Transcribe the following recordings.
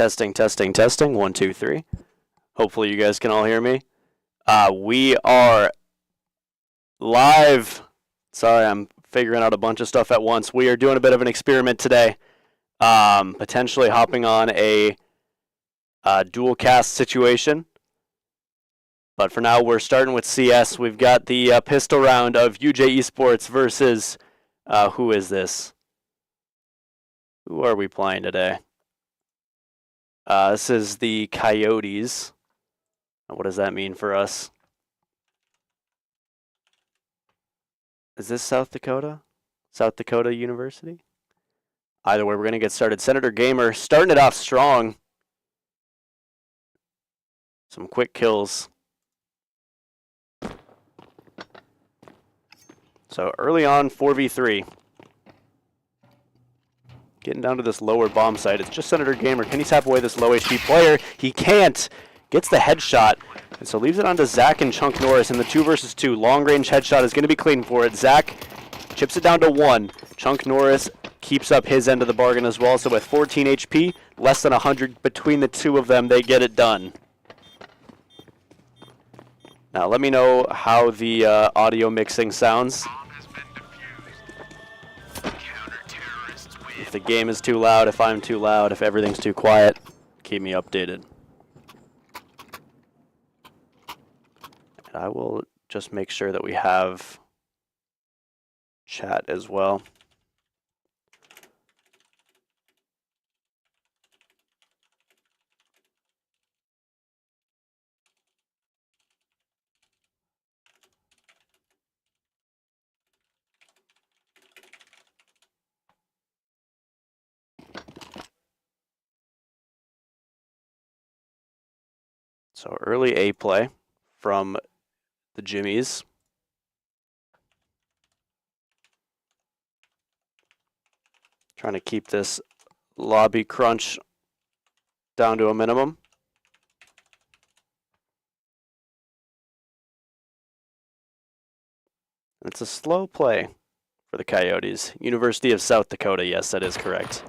Testing, testing, testing. 1, 2, 3. Hopefully you guys can all hear me. We are live. Sorry, I'm figuring out a bunch of stuff at once. We are doing a bit of an experiment today. Potentially hopping on a dual cast situation. But for now, we're starting with CS. We've got the pistol round of UJ Esports versus, who is this? Who are we playing today? This is the Coyotes. What does that mean for us? Is this South Dakota? South Dakota University? Either way, we're going to get started. Senator Gamer starting it off strong. Some quick kills. So early on, 4v3. Getting down to this lower bomb site. It's just Senator Gamer. Can he tap away this low HP player? He can't. Gets the headshot. And so leaves it on to Zach and Chunk Norris in the 2 versus 2. Long range headshot is going to be clean for it. Zach chips it down to 1. Chunk Norris keeps up his end of the bargain as well. So with 14 HP, less than 100 between the two of them, they get it done. Now let me know how the audio mixing sounds. If the game is too loud, if I'm too loud, if everything's too quiet, keep me updated. And I will just make sure that we have chat as well. So early A play from the Jimmies. Trying to keep this lobby crunch down to a minimum. It's a slow play for the Coyotes. University of South Dakota, yes, that is correct.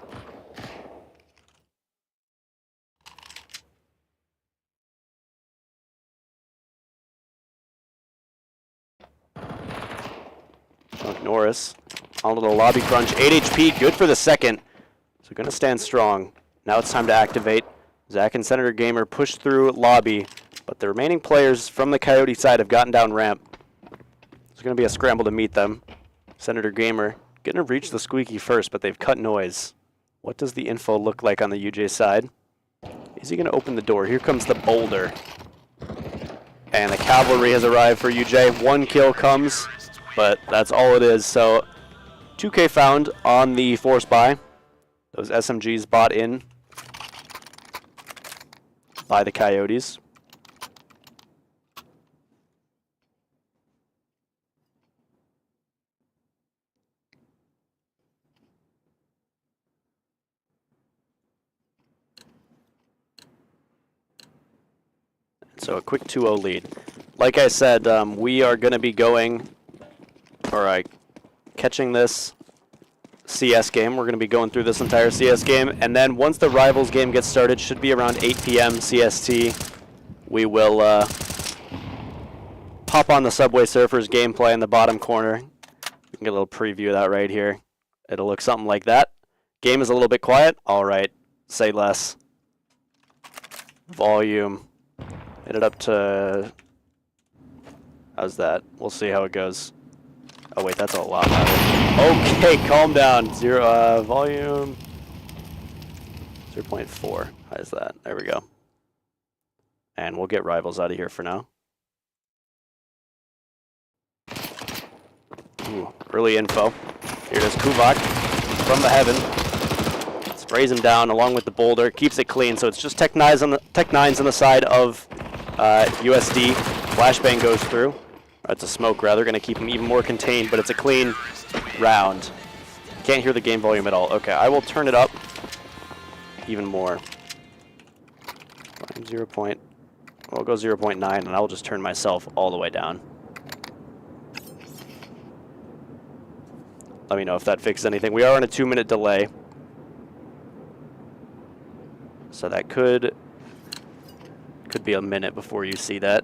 Norris on a little lobby crunch. 8 HP, good for the second. So going to stand strong. Now it's time to activate. Zach and Senator Gamer push through lobby, but the remaining players from the Coyote side have gotten down ramp. It's going to be a scramble to meet them. Senator Gamer going to reach the squeaky first, but they've cut noise. What does the info look like on the UJ side? Is he going to open the door? Here comes the boulder. And the cavalry has arrived for UJ. 1 kill comes. But that's all it is. So 2K found on the force buy. Those SMGs bought in by the Coyotes. So a quick 2-0 lead. Like I said, we are going to be going... Alright, catching this CS game. We're going to be going through this entire CS game. And then once the Rivals game gets started, should be around 8 p.m. CST, we will pop on the Subway Surfers gameplay in the bottom corner. You can get a little preview of that right here. It'll look something like that. Game is a little bit quiet. Alright, say less. Volume. Hit it up to... How's that? We'll see how it goes. Oh wait, that's a lot louder. Okay, calm down. Volume 0.4. How's that? There we go. And we'll get Rivals out of here for now. Ooh, early info. Here it is, Kuvak from the heaven. Sprays him down along with the boulder. Keeps it clean, so it's just Tech 9s on the side of USD. Flashbang goes through. It's a smoke, rather. Going to keep him even more contained, but it's a clean round. Can't hear the game volume at all. Okay, I will turn it up even more. We'll go 0.9, and I'll just turn myself all the way down. Let me know if that fixes anything. We are on a 2-minute delay. So that could be a minute before you see that.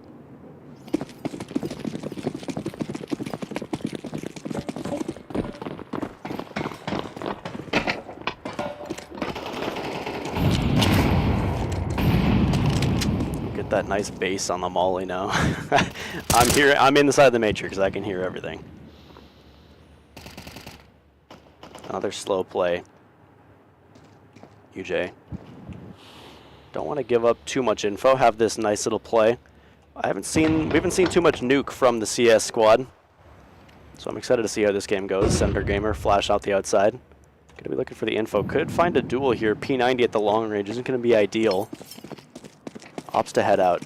Get that nice bass on the molly now. I'm inside the matrix. I can hear everything. Another slow play. UJ. Don't want to give up too much info. Have this nice little play. We haven't seen too much nuke from the CS squad. So I'm excited to see how this game goes. Senator Gamer flash out the outside. Gonna be looking for the info. Could find a duel here. P90 at the long range isn't gonna be ideal. Opts to head out.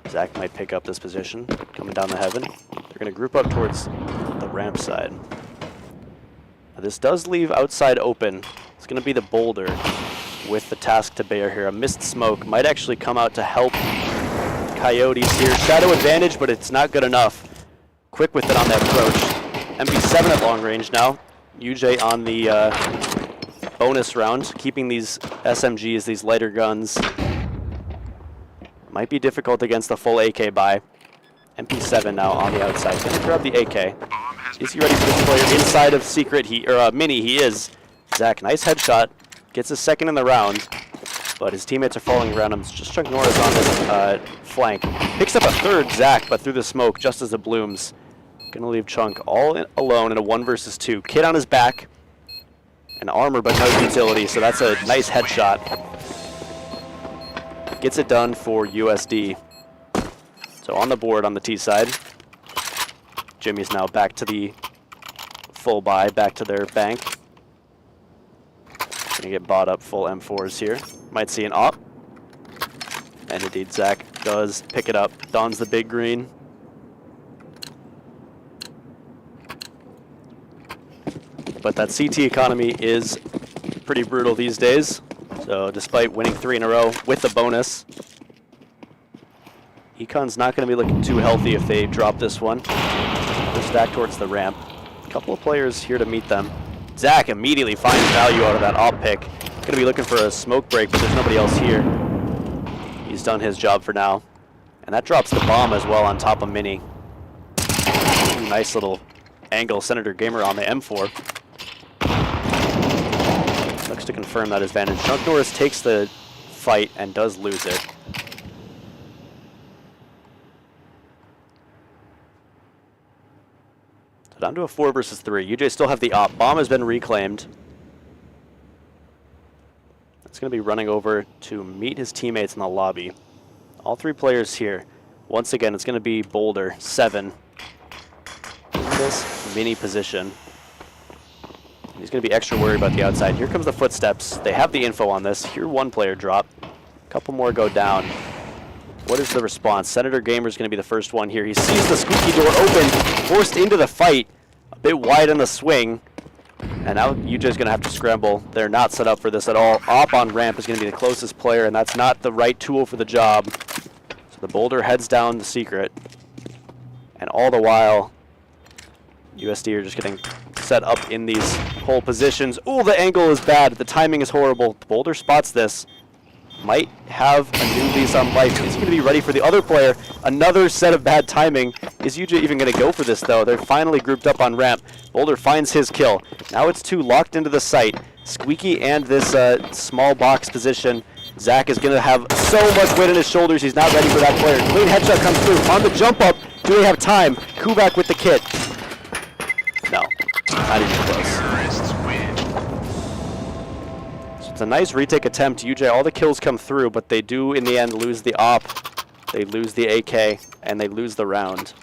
Zach might pick up this position. Coming down the heaven. They're gonna group up towards the ramp side. Now this does leave outside open. It's gonna be the boulder with the task to bear here. A missed smoke might actually come out to help Coyotes here. Shadow advantage, but it's not good enough. Quick with it on that approach. MP7 at long range now. UJ on the bonus round, keeping these SMGs, these lighter guns. Might be difficult against the full AK buy. MP7 now on the outside. Gonna grab the AK. Is he ready for this player inside of secret? Mini, he is. Zach, nice headshot. Gets his second in the round, but his teammates are falling around him. It's just Chuck Norris on this flank. Picks up a third, Zach, but through the smoke just as it blooms. Gonna leave Chunk all alone in a 1 versus 2. Kid on his back, and armor but no utility, so that's a nice headshot. Gets it done for USD. So on the board on the T side. Jimmy's now back to the full buy, back to their bank. Gonna get bought up full M4s here. Might see an op. And indeed, Zach does pick it up. Dons the big green. But that CT economy is pretty brutal these days. So despite winning 3 in a row with the bonus, Econ's not going to be looking too healthy if they drop this one. They're stacked towards the ramp. A couple of players here to meet them. Zach immediately finds value out of that op pick. Going to be looking for a smoke break, but there's nobody else here. He's done his job for now. And that drops the bomb as well on top of Mini. Nice little angle. Senator Gamer on the M4. Looks to confirm that advantage. Chuck Norris takes the fight and does lose it. So down to a 4 versus 3. UJ still have the op. Bomb has been reclaimed. It's going to be running over to meet his teammates in the lobby. All 3 players here. Once again, it's going to be Boulder, 7. In this mini position. He's going to be extra worried about the outside. Here comes the footsteps. They have the info on this. Here, 1 player drop. A couple more go down. What is the response? Senator Gamer is going to be the first one here. He sees the squeaky door open, forced into the fight. A bit wide on the swing. And now UJ's going to have to scramble. They're not set up for this at all. Op on ramp is going to be the closest player, and that's not the right tool for the job. So the boulder heads down the secret. And all the while, USD are just getting set up in these hole positions. Ooh, the angle is bad. The timing is horrible. The boulder spots this. Might have a new lease on life. Is he going to be ready for the other player? Another set of bad timing. Is UJ even going to go for this, though? They're finally grouped up on ramp. Boulder finds his kill. Now it's 2 locked into the site. Squeaky and this small box position. Zach is going to have so much weight on his shoulders. He's not ready for that player. Clean headshot comes through. On the jump up. Do they have time? Kubak with the kit. No, not even close. So it's a nice retake attempt. UJ, all the kills come through, but they do in the end lose the op. They lose the AK, and they lose the round.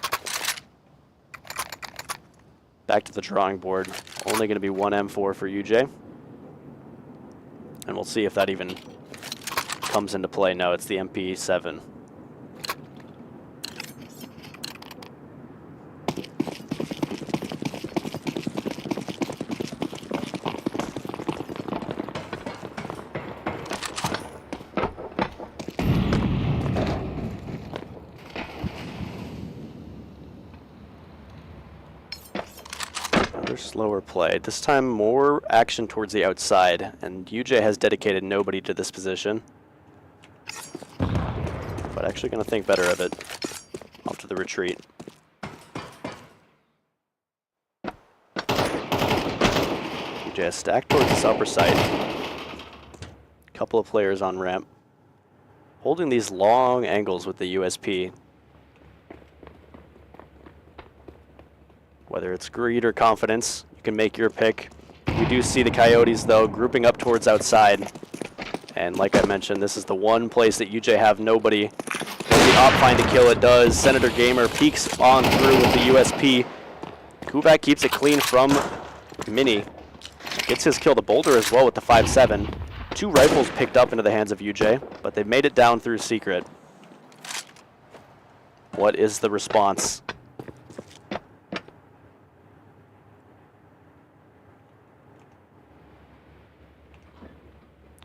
Back to the drawing board. Only going to be 1 M4 for UJ. And we'll see if that even comes into play. No, it's the MP7. Another slower play. This time more action towards the outside, and UJ has dedicated nobody to this position. But actually going to think better of it off to the retreat. UJ has stacked towards this upper side. Couple of players on ramp. Holding these long angles with the USP. Whether it's greed or confidence, you can make your pick. We do see the Coyotes, though, grouping up towards outside. And like I mentioned, this is the one place that UJ have nobody. Does the op find a kill? It does. Senator Gamer peeks on through with the USP. Kuvak keeps it clean from Mini. Gets his kill to Boulder as well with the 5-7. 2 rifles picked up into the hands of UJ, but they've made it down through Secret. What is the response?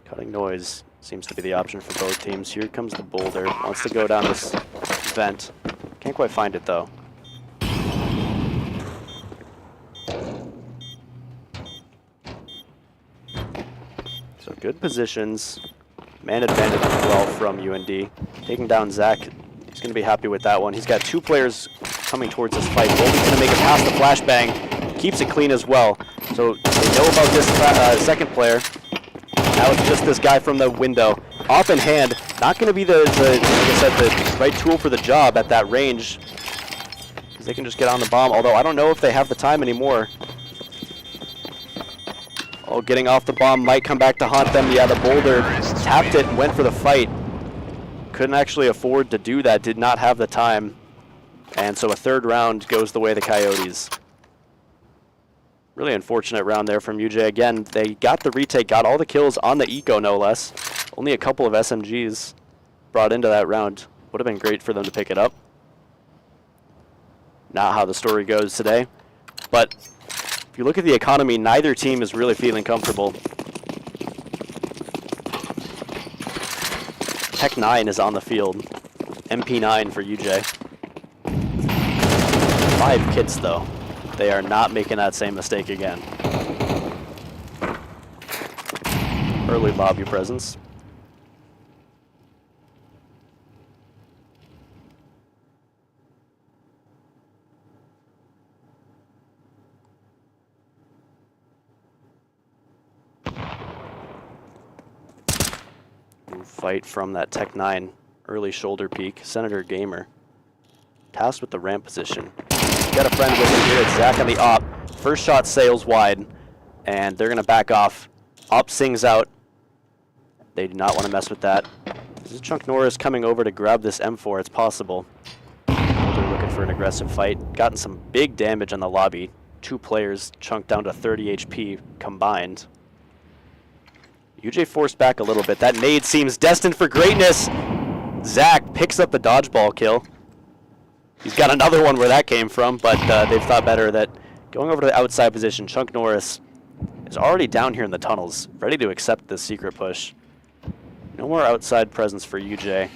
Cutting noise seems to be the option for both teams. Here comes the Boulder. Wants to go down this vent. Can't quite find it though. So good positions. Man advantage as well from UND. Taking down Zach. He's going to be happy with that one. He's got 2 players coming towards this fight. Boulder's going to make it past the flashbang. Keeps it clean as well. So they know about this second player. Now it's just this guy from the window. Off in hand. Not going to be like I said, the right tool for the job at that range. Because they can just get on the bomb. Although I don't know if they have the time anymore. Oh, getting off the bomb might come back to haunt them. Yeah, the Boulder tapped it and went for the fight. Couldn't actually afford to do that. Did not have the time. And so a 3rd round goes the way of the Coyotes. Really unfortunate round there from UJ. Again, they got the retake, got all the kills on the eco, no less. Only a couple of SMGs brought into that round. Would have been great for them to pick it up. Not how the story goes today. But if you look at the economy, neither team is really feeling comfortable. Tech 9 is on the field. MP9 for UJ. 5 kits, though. They are not making that same mistake again. Early lobby presence. Fight from that Tech 9 early shoulder peek. Senator Gamer tasked with the ramp position. Got a friend with him here. It's Zach on the op. First shot sails wide, and they're going to back off. Op sings out. They do not want to mess with that. This is Chunk Norris coming over to grab this M4. It's possible. They're looking for an aggressive fight. Gotten some big damage on the lobby. 2 players chunked down to 30 HP combined. UJ forced back a little bit. That nade seems destined for greatness. Zach picks up the dodgeball kill. He's got another one where that came from, but they've thought better that going over to the outside position, Chunk Norris is already down here in the tunnels, ready to accept this secret push. No more outside presence for UJ,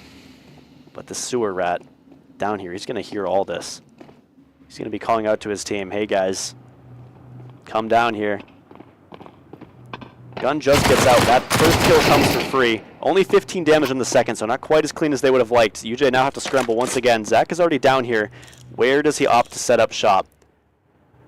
but the sewer rat down here, he's going to hear all this. He's going to be calling out to his team, hey guys, come down here. Gun just gets out. That first kill comes for free. Only 15 damage in the second, so not quite as clean as they would have liked. UJ now have to scramble once again. Zach is already down here. Where does he opt to set up shop?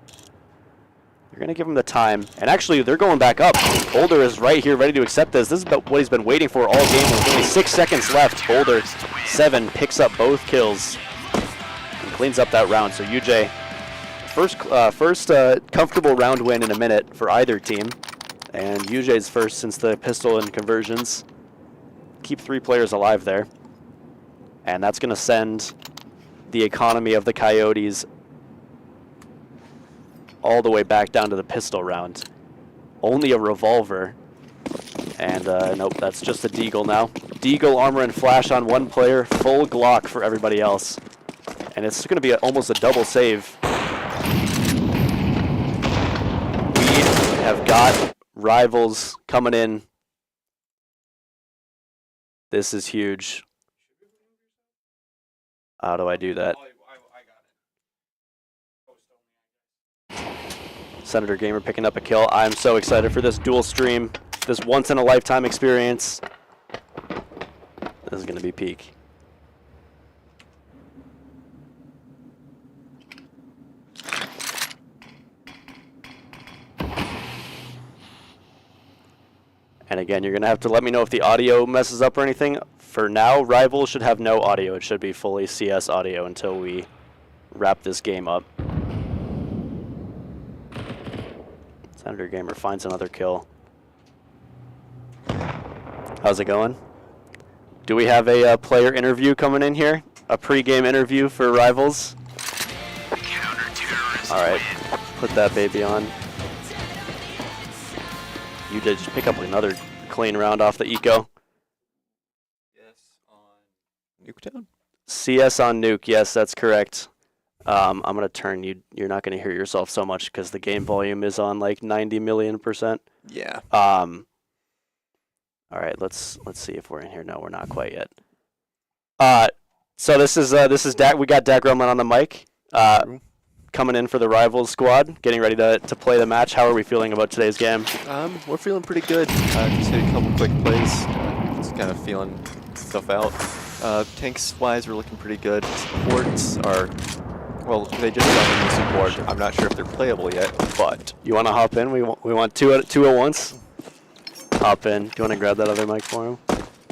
They're going to give him the time. And actually, they're going back up. Boulder is right here, ready to accept this. This is about what he's been waiting for all game. With only 6 seconds left. Boulder, 7, picks up both kills and cleans up that round. So UJ, first comfortable round win in a minute for either team. And UJ's first since the pistol and conversions. Keep 3 players alive there. And that's going to send the economy of the Coyotes all the way back down to the pistol round. Only a revolver. And nope, that's just a deagle now. Deagle, armor, and flash on one player. Full Glock for everybody else. And it's going to be almost a double save. We have got rivals coming in. This is huge. How do I do that? Senator Gamer picking up a kill. I'm so excited for this dual stream, this once-in-a-lifetime experience. This is going to be peak. And again, you're going to have to let me know if the audio messes up or anything. For now, Rivals should have no audio. It should be fully CS audio until we wrap this game up. Senator Gamer finds another kill. How's it going? Do we have a player interview coming in here? A pre-game interview for Rivals? All right, put that baby on. You did just pick up another clean round off the eco. Yes, on Nuketown? CS on Nuke, yes, that's correct. I'm going to turn you. You're not going to hear yourself so much because the game volume is on like 90 million%. Yeah. All right, let's see if we're in here. No, we're not quite yet. So this is Dak. We got Dak Rumlin on the mic. Coming in for the Rivals squad, getting ready to play the match. How are we feeling about today's game? We're feeling pretty good. Just hit a couple quick plays. Just kind of feeling stuff out. Tanks-wise, we're looking pretty good. Supports are, well, they just got a new support. I'm not sure if they're playable yet, but... You want to hop in? We want two at once. Hop in. Do you want to grab that other mic for him?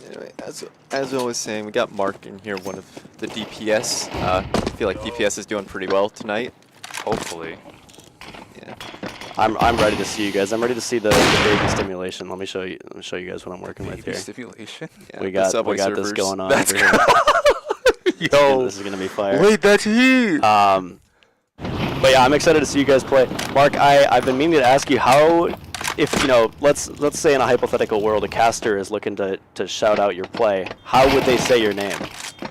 Anyway, as I was saying, we got Mark in here, one of the DPS. I feel like DPS is doing pretty well tonight. Hopefully. Yeah. I'm ready to see you guys. I'm ready to see the baby stimulation. Let me show you guys what I'm working with here. Stimulation? Yeah, we got this going on. That's over here. Yo, this is gonna be fire. wait, that's heat. But yeah, I'm excited to see you guys play. Mark, I've been meaning to ask you how, if you know, let's say in a hypothetical world, a caster is looking to shout out your play. How would they say your name,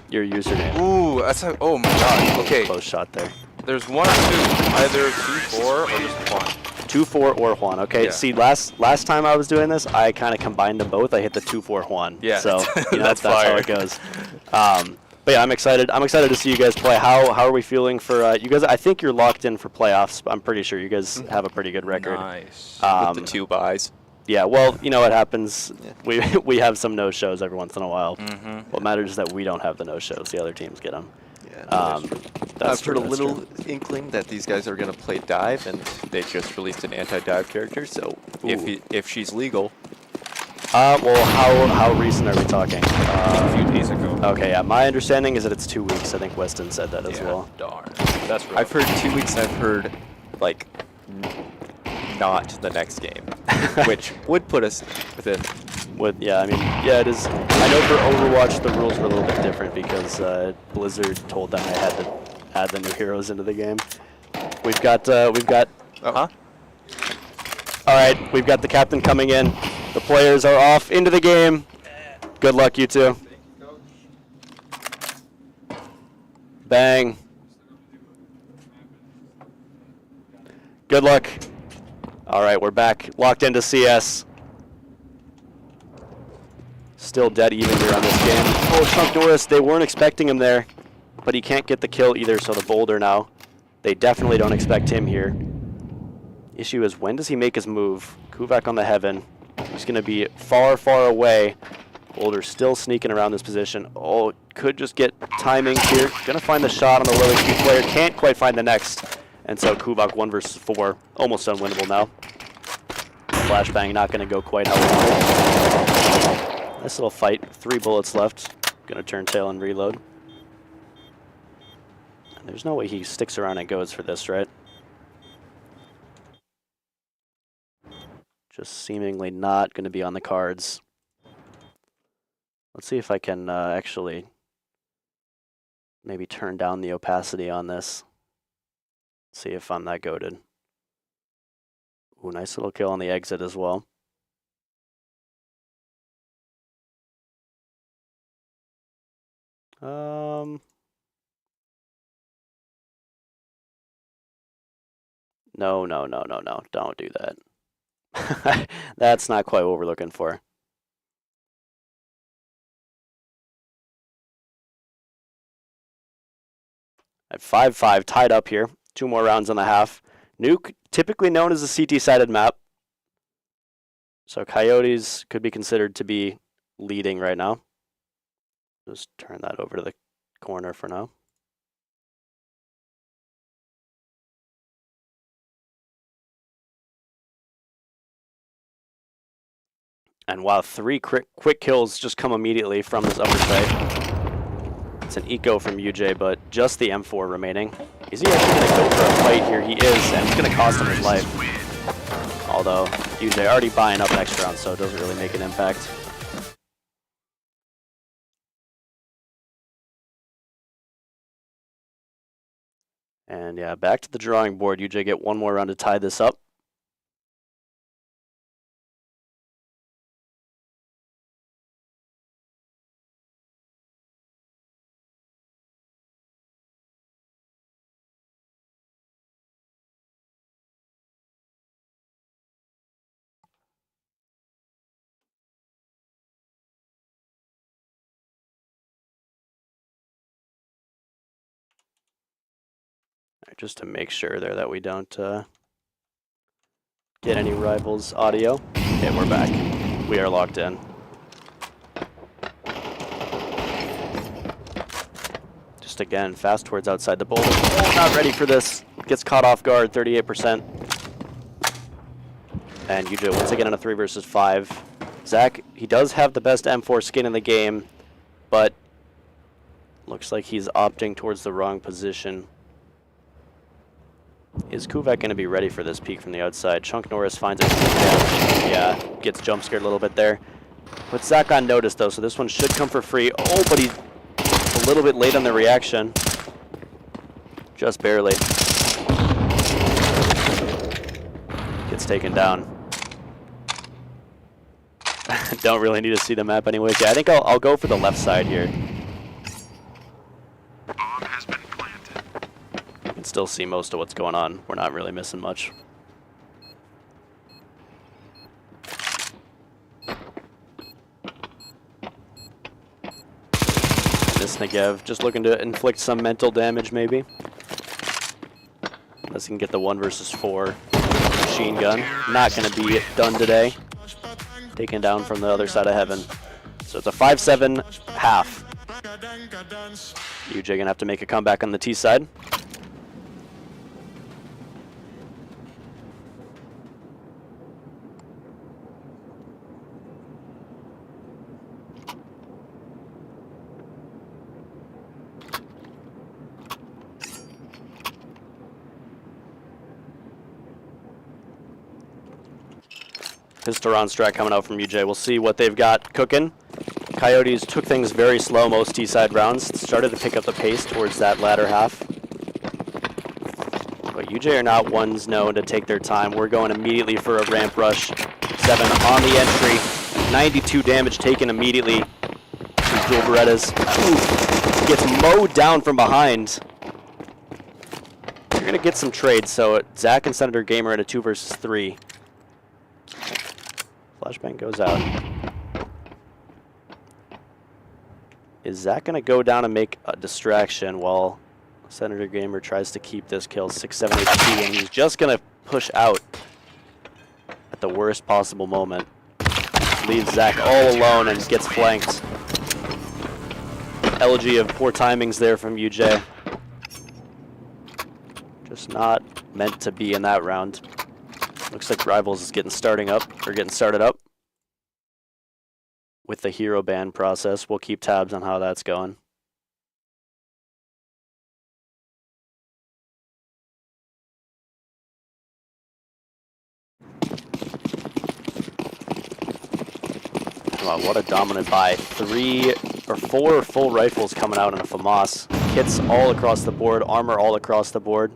your username? Ooh, that's a, oh my god. Okay, Close shot there. there's one or two. Either 2-4 or just one. 2-4 or Juan. Okay. Yeah. See, last time I was doing this, I kind of combined them both. I hit the 2-4 Juan. Yeah. So you know, that's how fire. it goes. But yeah, I'm excited. I'm excited to see you guys play. How are we feeling for you guys? I think you're locked in for playoffs. I'm pretty sure you guys have a pretty good record. Nice. With the 2 buys. Yeah. Well, you know what happens. We have some no shows every once in a while. Mm-hmm. What matters is that we don't have the no shows. The other teams get them. Yeah, I've heard a that's little true. inkling that these guys are going to play dive, and they just released an anti-dive character. So if she's legal, Well, how recent are we talking? A few days ago. Okay, yeah. My understanding is that it's 2 weeks. I think Weston said that as well. Darn. That's rough. I've heard 2 weeks. I've heard like not the next game, which would put us within. Yeah, I mean, yeah, it is. I know for Overwatch the rules were a little bit different because Blizzard told them I had to add the new heroes into the game. We've got. All right, we've got the captain coming in. The players are off into the game. Good luck, you two. Bang. Good luck. All right, we're back, locked into CS. Still dead even here on this game. Oh, Chunk Norris, they weren't expecting him there, but he can't get the kill either, so the Boulder now. They definitely don't expect him here. Issue is, when does he make his move? Kuvak on the Heaven. He's going to be far, far away. Boulder still sneaking around this position. Oh, could just get timing here. Going to find the shot on the low HP player. Can't quite find the next. And so Kuvak 1 versus 4. Almost unwinnable now. Flashbang not going to go quite how we wanted. Nice little fight. 3 bullets left. Gonna turn tail and reload. And there's no way he sticks around and goes for this, right? Just seemingly not gonna be on the cards. Let's see if I can actually maybe turn down the opacity on this. See if I'm that goated. Ooh, nice little kill on the exit as well. No, don't do that. That's not quite what we're looking for. At 5-5, tied up here. 2 more rounds and a half. Nuke typically known as a CT-sided map. So Coyotes could be considered to be leading right now. Just turn that over to the corner for now. And wow, 3 quick kills just come immediately from this upper site. It's an eco from UJ, but just the M4 remaining. Is he actually going to go for a fight here? He is, and it's going to cost him his life. Although, UJ already buying up next round, so it doesn't really make an impact. And yeah, back to the drawing board. UJ get one more round to tie this up. Just to make sure there that we don't get any rivals audio. Okay, we're back. We are locked in. Just again, fast towards outside the bowl. Oh, not ready for this. Gets caught off guard, 38%. And UJ once again on a 3 versus 5. Zach, he does have the best M4 skin in the game, but looks like he's opting towards the wrong position. Is Kuvak going to be ready for this peek from the outside? Chunk Norris finds it. Yeah, gets jump scared a little bit there. Puts Zach on notice though, so this one should come for free. Oh, but he's a little bit late on the reaction. Just barely. Gets taken down. Don't really need to see the map anyways. Yeah, I think I'll go for the left side here. Still see most of what's going on. We're not really missing much. This Negev just looking to inflict some mental damage maybe. Unless he can get the 1 versus 4 machine gun. Not going to be done today. Taken down from the other side of heaven. So it's a 5-7 half. UJ going to have to make a comeback on the T side. Pistol round strat coming out from UJ. We'll see what they've got cooking. Coyotes took things very slow most T-side rounds. Started to pick up the pace towards that latter half. But UJ are not ones known to take their time. We're going immediately for a ramp rush. 7 on the entry. 92 damage taken immediately. Dual Berettas. Ooh, gets mowed down from behind. You're going to get some trades. So Zach and Senator Gamer in a 2 versus 3. Flashbang goes out. Is Zach going to go down and make a distraction while Senator Gamer tries to keep this kill 6-7 HP, and he's just going to push out at the worst possible moment. Leaves Zach all alone and gets flanked. Elegy of poor timings there from UJ. Just not meant to be in that round. Looks like Rivals is getting started up with the hero ban process. We'll keep tabs on how that's going. Wow, what a dominant buy. 3 or 4 full rifles coming out in a FAMAS. Kits all across the board, armor all across the board.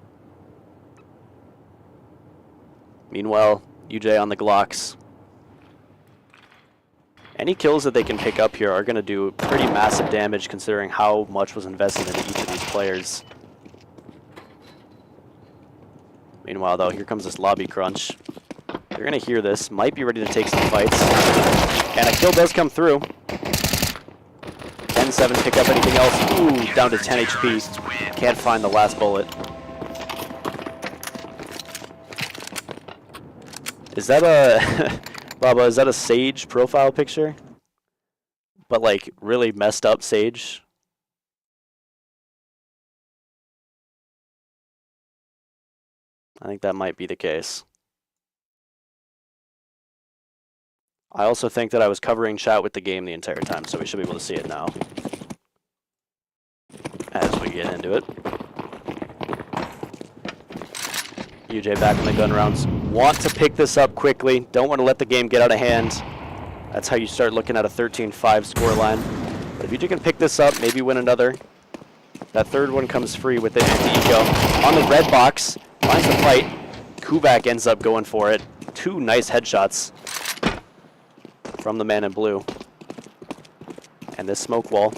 Meanwhile, UJ on the Glocks. Any kills that they can pick up here are going to do pretty massive damage considering how much was invested into each of these players. Meanwhile, though, here comes this lobby crunch. They're going to hear this, might be ready to take some fights. And a kill does come through. 10-7, pick up anything else. Ooh, down to 10 HP. Can't find the last bullet. Is that a Baba? Is that a Sage profile picture? But like really messed up Sage. I think that might be the case. I also think that I was covering chat with the game the entire time, so we should be able to see it now as we get into it. UJ back in the gun rounds. Want to pick this up quickly. Don't want to let the game get out of hand. That's how you start looking at a 13-5 scoreline. But if UJ can pick this up, maybe win another. That third one comes free with the anti-eco. On the red box, finds the fight. Kovac ends up going for it. 2 nice headshots from the man in blue. And this smoke wall,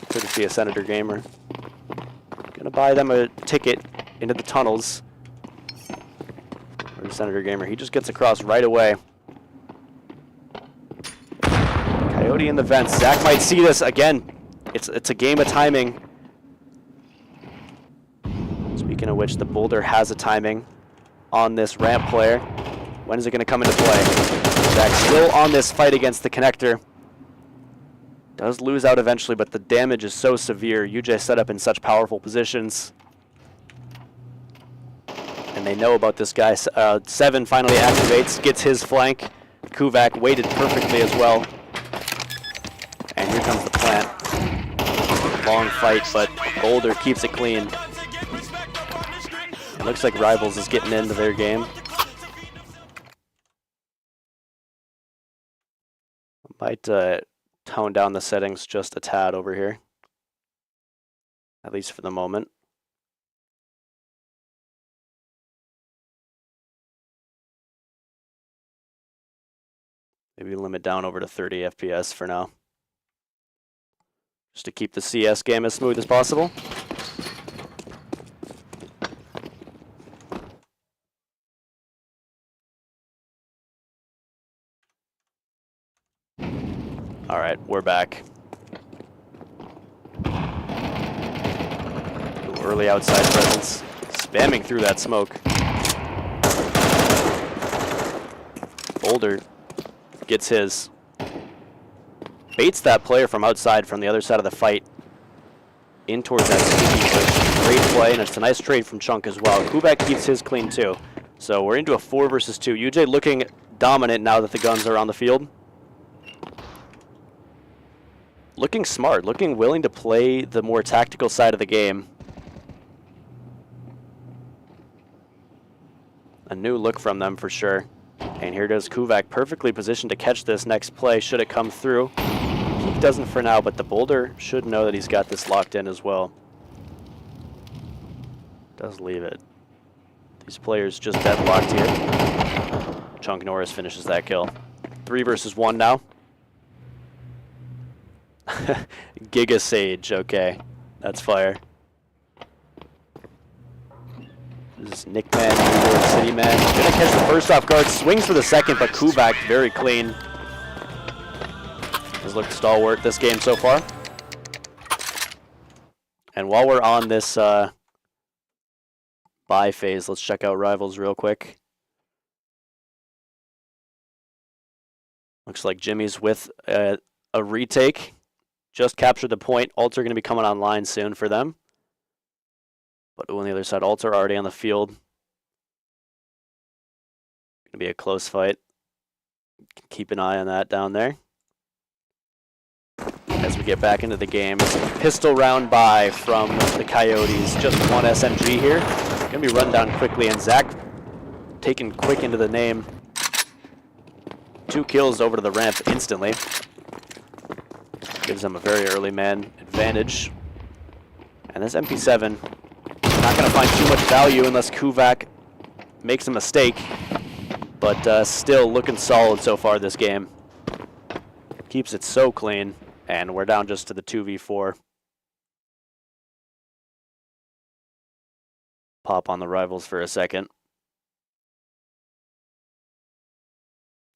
courtesy of Senator Gamer. Gonna buy them a ticket into the tunnels. Where's Senator Gamer? He just gets across right away. Coyote in the vents. Zach might see this again. It's a game of timing. Speaking of which, the Boulder has a timing on this ramp player. When is it going to come into play? Zach still on this fight against the connector. Does lose out eventually, but the damage is so severe. UJ set up in such powerful positions. And they know about this guy. 7 finally activates, gets his flank. Kovac waited perfectly as well. And here comes the plant. Long fight, but Boulder keeps it clean. It looks like Rivals is getting into their game. Might tone down the settings just a tad over here. At least for the moment. Maybe limit down over to 30 FPS for now. Just to keep the CS game as smooth as possible. All right, we're back. Ooh, early outside presence, spamming through that smoke. Boulder gets his. Baits that player from outside from the other side of the fight in towards that sneaky push. Great play, and it's a nice trade from Chunk as well. Kovac keeps his clean too. So we're into a 4 versus 2. UJ looking dominant now that the guns are on the field. Looking smart, looking willing to play the more tactical side of the game. A new look from them for sure. And here goes Kovac, perfectly positioned to catch this next play should it come through. He doesn't for now, but the Boulder should know that he's got this locked in as well. Does leave it. These players just deadlocked here. Chunk Norris finishes that kill. 3 versus 1 now. Giga Sage, okay. That's fire. This is Nick Man, City Man. Gonna catch the first off guard, swings for the second, but Kovac very clean. Has looked stalwart this game so far. And while we're on this buy phase, let's check out Rivals real quick. Looks like Jimmy's with a retake. Just captured the point. Alts are going to be coming online soon for them. But on the other side, Alts are already on the field. Going to be a close fight. Keep an eye on that down there. As we get back into the game, pistol round buy from the Coyotes. Just 1 SMG here. Going to be run down quickly, and Zach taken quick into the name. 2 kills over to the ramp instantly. Gives them a very early man advantage. And this MP7, not going to find too much value unless Kovac makes a mistake. But still looking solid so far this game. Keeps it so clean. And we're down just to the 2v4. Pop on the Rivals for a second.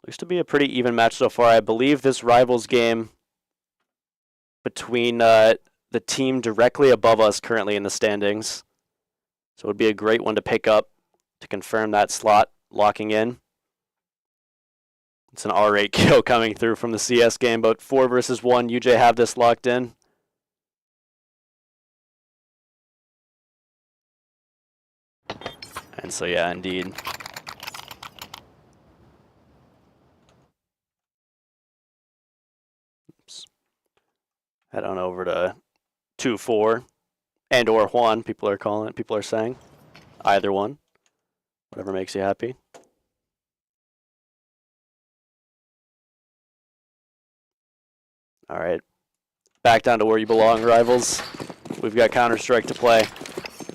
Looks to be a pretty even match so far. I believe this Rivals game between the team directly above us currently in the standings. So it would be a great one to pick up to confirm that slot locking in. It's an R8 kill coming through from the CS game, but 4 versus 1. UJ have this locked in. And so, yeah, indeed. Oops. Head on over to 2-4 and or Juan, people are saying. Either one. Whatever makes you happy. All right. Back down to where you belong, rivals. We've got Counter-Strike to play.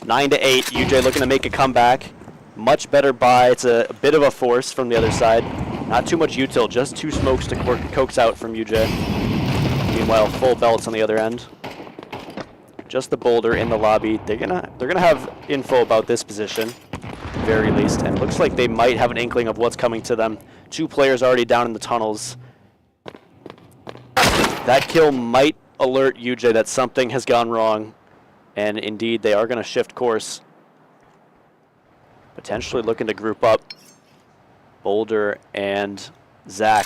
9-8. UJ looking to make a comeback. Much better buy. It's a bit of a force from the other side. Not too much util, just 2 smokes to coax out from UJ. Meanwhile, full belts on the other end. Just the boulder in the lobby. They're gonna have info about this position, very least, and looks like they might have an inkling of what's coming to them. 2 players already down in the tunnels. That kill might alert UJ that something has gone wrong, and indeed they are going to shift course. Potentially looking to group up Boulder and Zach.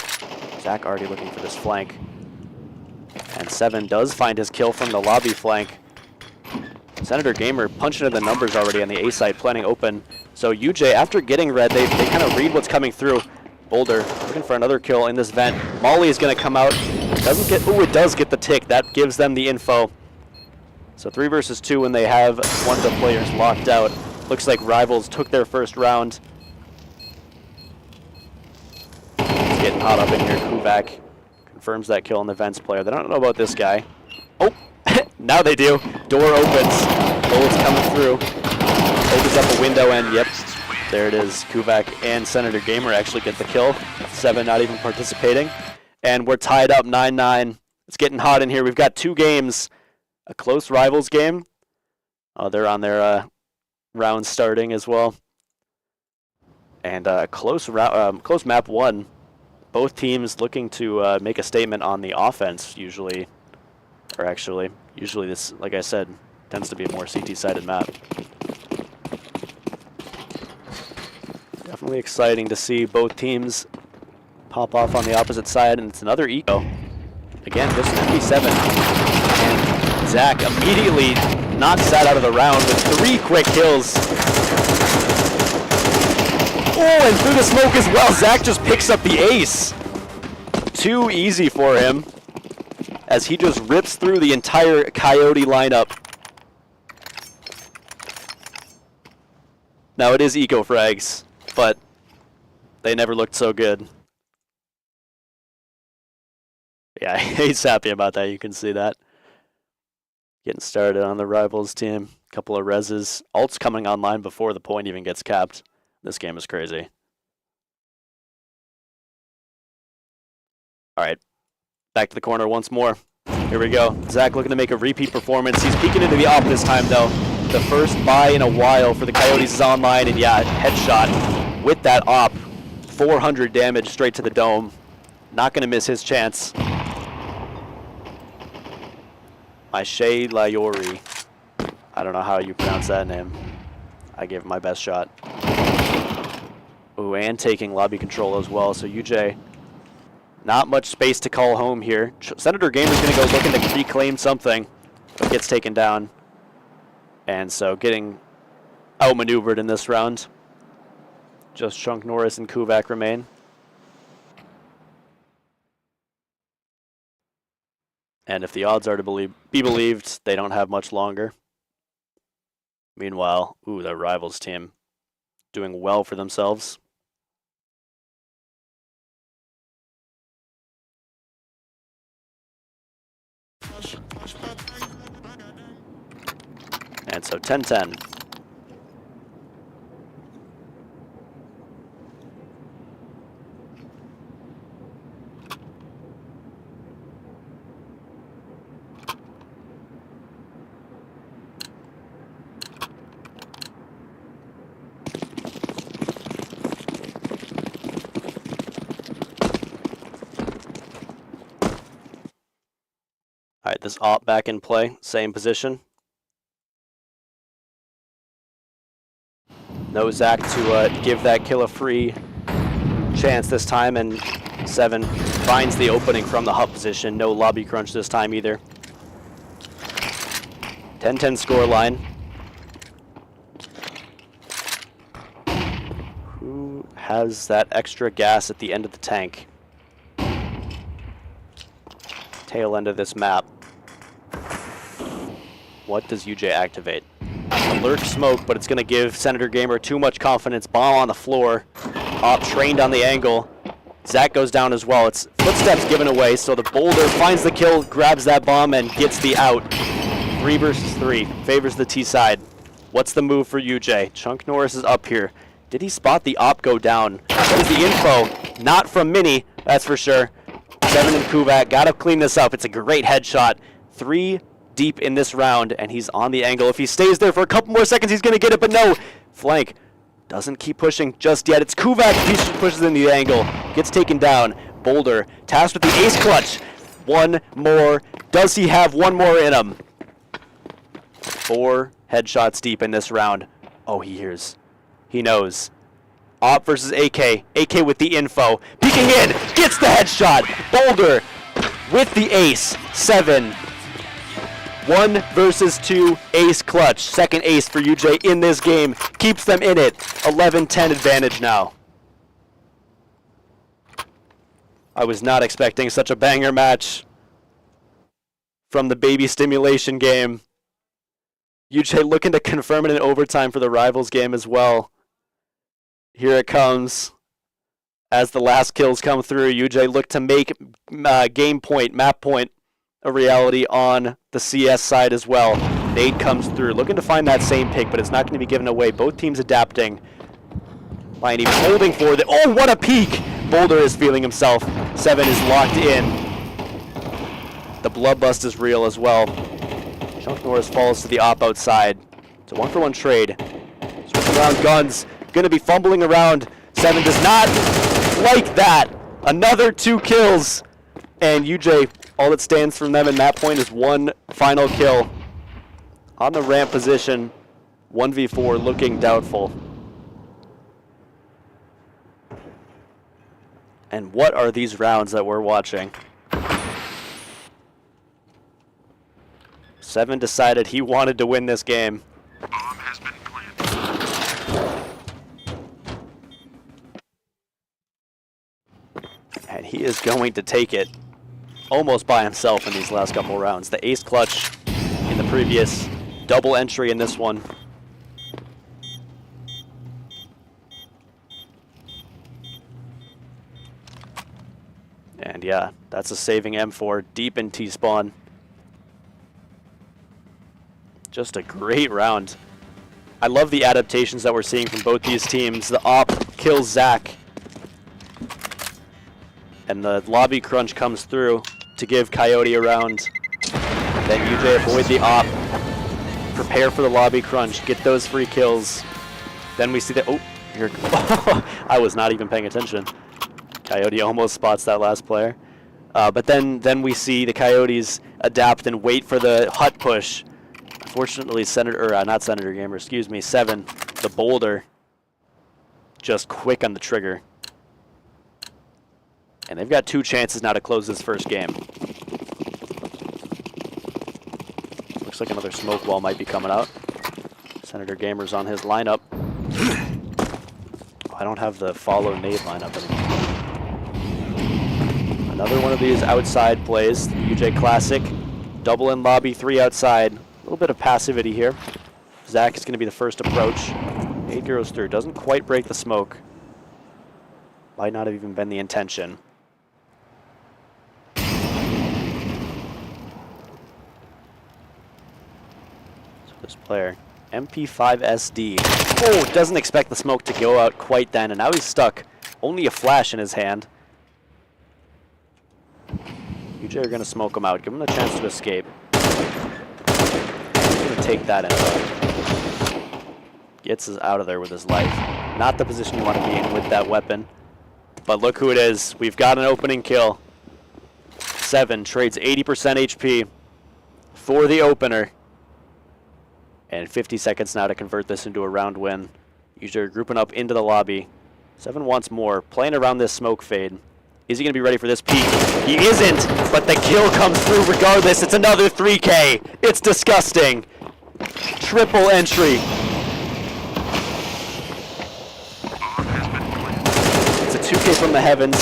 Zach already looking for this flank. And 7 does find his kill from the lobby flank. Senator Gamer punching into the numbers already on the A side, planning open. So UJ, after getting red, they kind of read what's coming through. Boulder looking for another kill in this vent. Molly is going to come out. Doesn't get. Oh, it does get the tick. That gives them the info. So 3 versus 2 when they have one of the players locked out. Looks like rivals took their first round. It's getting hot up in here. Kuvak confirms that kill on the vents player. They don't know about this guy. Oh, now they do. Door opens. Bullets coming through. Opens up a window and yep. There it is. Kuvak and Senator Gamer actually get the kill. 7 not even participating. And we're tied up 9-9. It's getting hot in here. We've got 2 games. A close rivals game. Oh, they're on their round starting as well. And close map 1. Both teams looking to make a statement on the offense usually. Or actually, usually this, like I said, tends to be a more CT-sided map. Definitely exciting to see both teams pop off on the opposite side, and it's another eco. Again, just an MP7. And Zach immediately knocks that out of the round with 3 quick kills. Oh, and through the smoke as well, Zach just picks up the ace. Too easy for him as he just rips through the entire Coyote lineup. Now it is eco frags, but they never looked so good. Yeah, he's happy about that. You can see that. Getting started on the rivals team. Couple of reses. Ult's coming online before the point even gets capped. This game is crazy. All right. Back to the corner once more. Here we go. Zach looking to make a repeat performance. He's peeking into the op this time, though. The first buy in a while for the Coyotes is online, and yeah, headshot with that op. 400 damage straight to the dome. Not going to miss his chance. Maishe Layori. I don't know how you pronounce that name. I gave it my best shot. Ooh, and taking lobby control as well. So UJ, not much space to call home here. Senator Gamer's going to go looking to reclaim something, but gets taken down. And so getting outmaneuvered in this round. Just Chunk Norris and Kuvak remain. And if the odds are to be believed, they don't have much longer. Meanwhile, ooh, that rivals team doing well for themselves. And so 10-10. All right, this op back in play, same position. No Zach to give that kill a free chance this time, and 7 finds the opening from the hut position. No lobby crunch this time either. 10-10 score line. Who has that extra gas at the end of the tank? Tail end of this map. What does UJ activate? A lurk smoke, but it's going to give Senator Gamer too much confidence. Bomb on the floor. Op trained on the angle. Zach goes down as well. It's footsteps given away, so the boulder finds the kill, grabs that bomb, and gets the out. 3 versus 3. Favors the T side. What's the move for UJ? Chunk Norris is up here. Did he spot the op go down? That is the info. Not from Mini, that's for sure. 7 and Kuvak. Got to clean this up. It's a great headshot. 3 deep in this round, and he's on the angle. If he stays there for a couple more seconds, he's going to get it, but no. Flank doesn't keep pushing just yet. It's Kuvak. He pushes in the angle. Gets taken down. Boulder tasked with the ace clutch. One more. Does he have one more in him? 4 headshots deep in this round. Oh, he hears. He knows. Op versus AK. AK with the info. Peeking in. Gets the headshot. Boulder with the ace. 7. 1 versus 2 ace clutch. Second ace for UJ in this game. Keeps them in it. 11-10 advantage now. I was not expecting such a banger match from the baby stimulation game. UJ looking to confirm it in overtime for the rivals game as well. Here it comes. As the last kills come through, UJ look to make game point, map point, a reality on the CS side as well. Nade comes through, looking to find that same pick, but it's not going to be given away. Both teams adapting. Lion even holding for the. Oh, what a peek! Boulder is feeling himself. 7 is locked in. The bloodlust is real as well. Chunk Norris falls to the op outside. It's a 1-for-1 trade. Switching around guns. Going to be fumbling around. 7 does not like that. Another 2 kills. And UJ, all that stands from them in map point is 1 final kill. On the ramp position, 1v4 looking doubtful. And what are these rounds that we're watching? 7 decided he wanted to win this game. Bomb has been planted. And he is going to take it almost by himself in these last couple rounds. The ace clutch in the previous, double entry in this one. And yeah, that's a saving M4 deep in T-spawn. Just a great round. I love the adaptations that we're seeing from both these teams. The op kills Zach. And the lobby crunch comes through to give Coyote a round. Then UJ avoid the op. Prepare for the lobby crunch. Get those free kills. Then we see that. Oh, here. I was not even paying attention. Coyote almost spots that last player. But then we see the Coyotes adapt and wait for the hut push. Unfortunately, not Senator Gamer, excuse me, 7, the boulder, just quick on the trigger. And they've got 2 chances now to close this first game. Looks like another smoke wall might be coming out. Senator Gamer's on his lineup. Oh, I don't have the follow nade lineup anymore. Another one of these outside plays, the UJ Classic. Double in lobby, 3 outside. A little bit of passivity here. Zach is going to be the first approach. 8 goes through. Doesn't quite break the smoke. Might not have even been the intention. So this player, MP5SD. Oh, doesn't expect the smoke to go out quite then, and now he's stuck. Only a flash in his hand. UJ are going to smoke him out. Give him a chance to escape. Take that in. Gets us out of there with his life. Not the position you want to be in with that weapon. But look who it is. We've got an opening kill. 7 trades 80% HP for the opener. And 50 seconds now to convert this into a round win. Usually grouping up into the lobby. 7 wants more. Playing around this smoke fade. Is he going to be ready for this peak? He isn't, but the kill comes through regardless. It's another 3K. It's disgusting. Triple entry. It's a 2K from the heavens.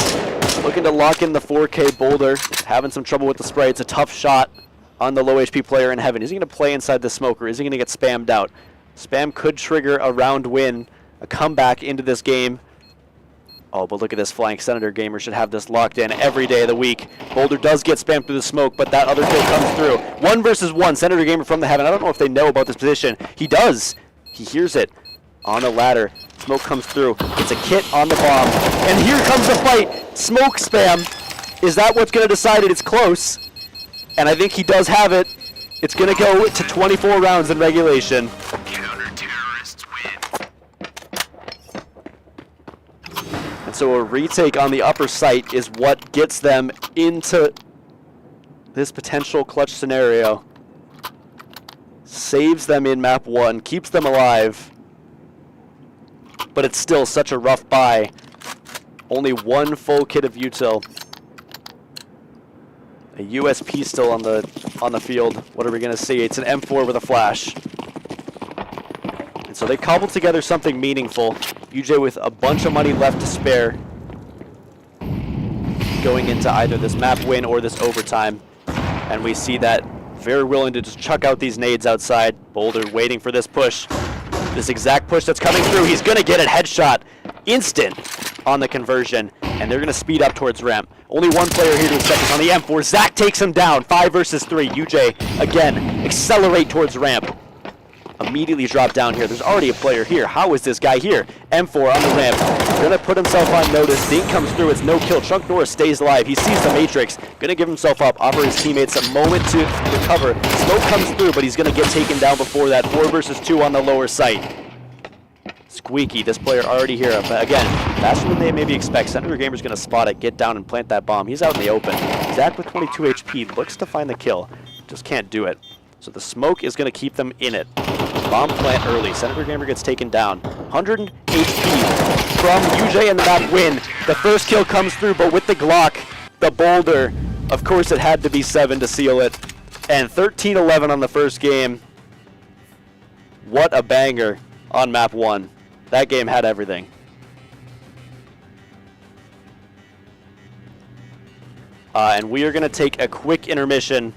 Looking to lock in the 4K boulder. Having some trouble with the spray. It's a tough shot on the low HP player in heaven. Is he going to play inside the smoke, or is he going to get spammed out? Spam could trigger a round win, a comeback into this game. Oh, but look at this flank. Senator Gamer should have this locked in every day of the week. Boulder does get spammed through the smoke, but that other kill comes through. 1 versus 1. Senator Gamer from the heaven. I don't know if they know about this position. He does. He hears it on a ladder. Smoke comes through. It's a kit on the bomb. And here comes the fight. Smoke spam. Is that what's going to decide it? It's close. And I think he does have it. It's going to go to 24 rounds in regulation. Counter-terrorists win. And so a retake on the upper site is what gets them into this potential clutch scenario. Saves them in map 1, keeps them alive. But it's still such a rough buy. Only 1 full kit of util. A USP still on the field. What are we gonna see? It's an M4 with a flash. And so they cobbled together something meaningful. UJ with a bunch of money left to spare, going into either this map win or this overtime. And we see that very willing to just chuck out these nades outside. Boulder waiting for this push. This exact push that's coming through. He's gonna get it. Headshot. Instant on the conversion. And they're gonna speed up towards ramp. Only 1 player here to expect this on the M4. Zach takes him down. 5 versus 3. UJ, again, accelerate towards ramp. Immediately drop down here. There's already a player here. How is this guy here? M4 on the ramp. Gonna put himself on notice. Dink comes through. It's no kill. Chunk Norris stays alive. He sees the Matrix. Gonna give himself up. Offer his teammates a moment to recover. Smoke comes through, but he's gonna get taken down before that. 4 versus 2 on the lower site. Squeaky, this player already here. But again, faster than they maybe expect. Senator Gamer's gonna spot it, get down and plant that bomb. He's out in the open. Zach with 22 HP looks to find the kill. Just can't do it. So the smoke is gonna keep them in it. Bomb plant early. Senator Gamer gets taken down. 100 HP from UJ and the map win. The first kill comes through, but with the Glock, the boulder, of course it had to be 7 to seal it. And 13-11 on the first game. What a banger on map 1. That game had everything. And we are going to take a quick intermission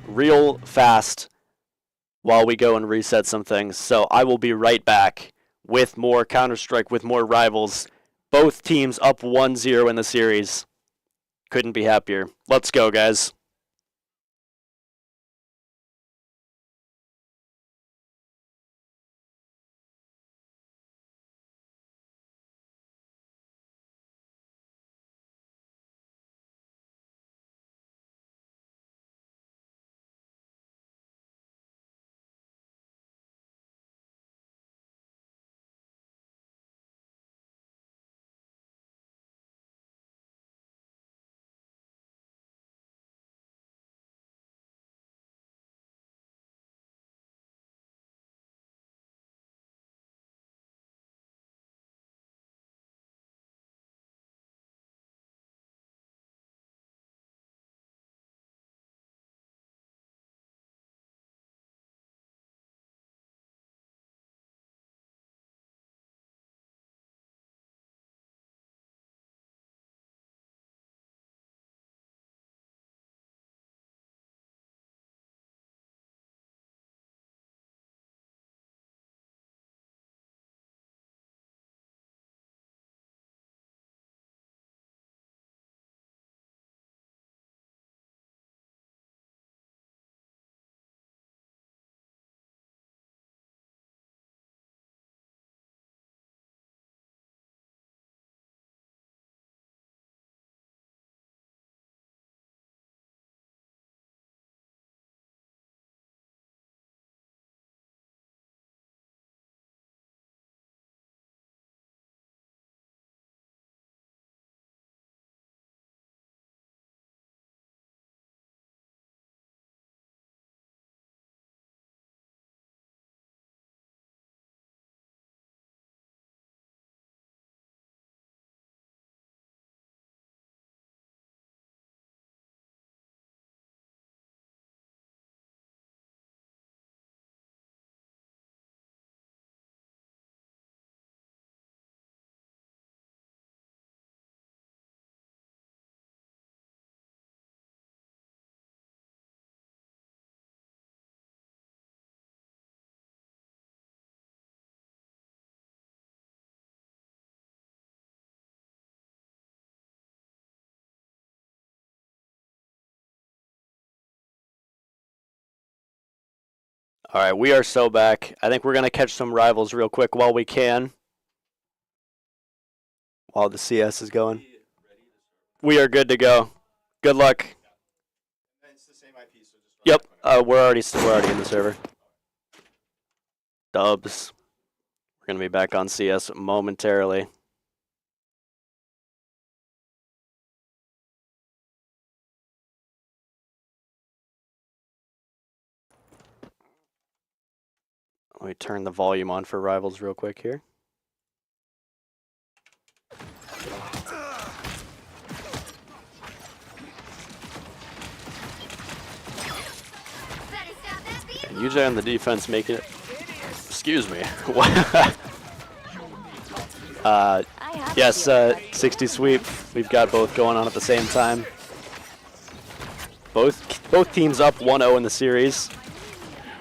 real fast while we go and reset some things. So I will be right back with more Counter-Strike, with more Rivals. Both teams up 1-0 in the series. Couldn't be happier. Let's go, guys. All right, we are so back. I think we're going to catch some rivals real quick while we can. While the CS is going. We are good to go. Good luck. Yep, we're already in the server. Dubs. We're going to be back on CS momentarily. Let me turn the volume on for rivals real quick here. And UJ on the defense making it. Excuse me. Yes, 60 sweep. We've got both going on at the same time. Both teams up 1-0 in the series.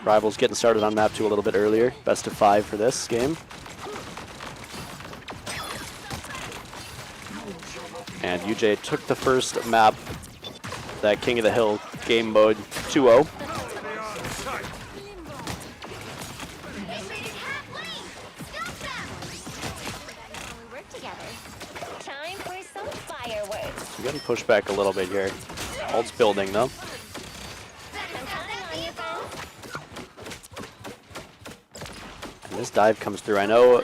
Rivals getting started on map 2 a little bit earlier. Best of 5 for this game. And UJ took the first map, that King of the Hill game mode, 2-0. We're getting pushed back a little bit here. Ult's building though. And this dive comes through. I know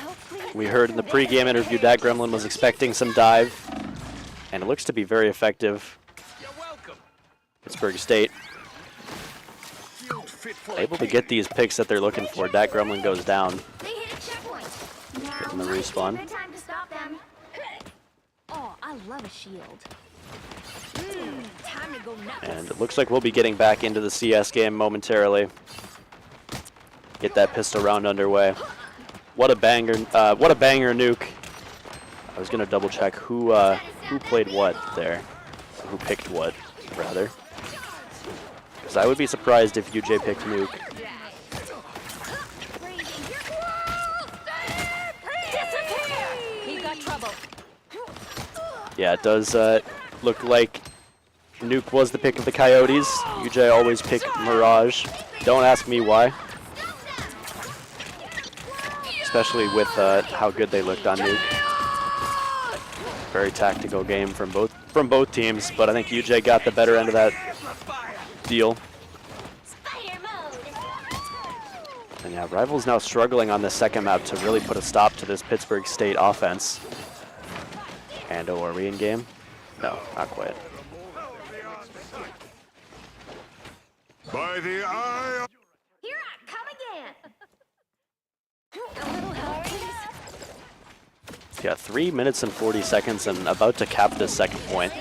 we heard in the pre-game interview that Gremlin was expecting some dive, and it looks to be very effective. Pittsburgh State able to get these picks that they're looking for. Dat Gremlin goes down. Getting the respawn. Oh, I love a shield. Time to go nuts. And it looks like we'll be getting back into the CS game momentarily. Get that pistol round underway. What a banger! What a banger nuke. I was gonna double check who played what there, who picked what rather. Because I would be surprised if UJ picked nuke. We've got trouble. Yeah, it does look like nuke was the pick of the Coyotes. UJ always pick Mirage. Don't ask me why. Especially with how good they looked on nuke. Very tactical game from both teams, but I think UJ got the better end of that deal. And yeah, Rivals now struggling on the second map to really put a stop to this Pittsburgh State offense. And oh, are we in game? No, not quite. By the eye. Here I come again. A little help, please. Yeah, 3 minutes and 40 seconds and about to cap this second point.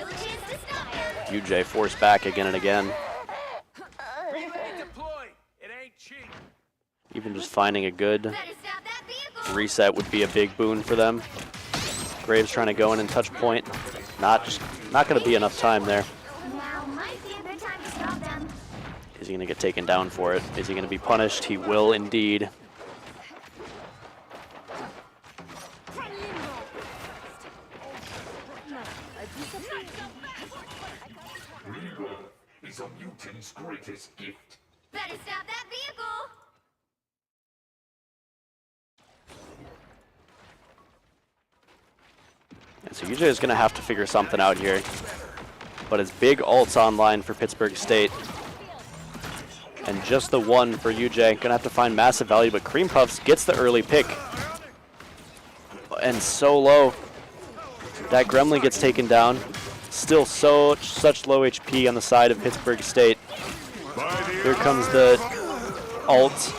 UJ forced back again and again. Even just finding a good reset would be a big boon for them. Graves trying to go in and touch point. Not going to be enough time there. Is he going to get taken down for it? Is he going to be punished? He will indeed. Is a mutant's greatest gift. Better stop that vehicle. And so UJ is going to have to figure something out here. But it's big ults online for Pittsburgh State. And just the one for UJ. Going to have to find massive value, but Cream Puffs gets the early pick. And so low. That Gremlin gets taken down. Still such low HP on the side of Pittsburgh State. Here comes the ult.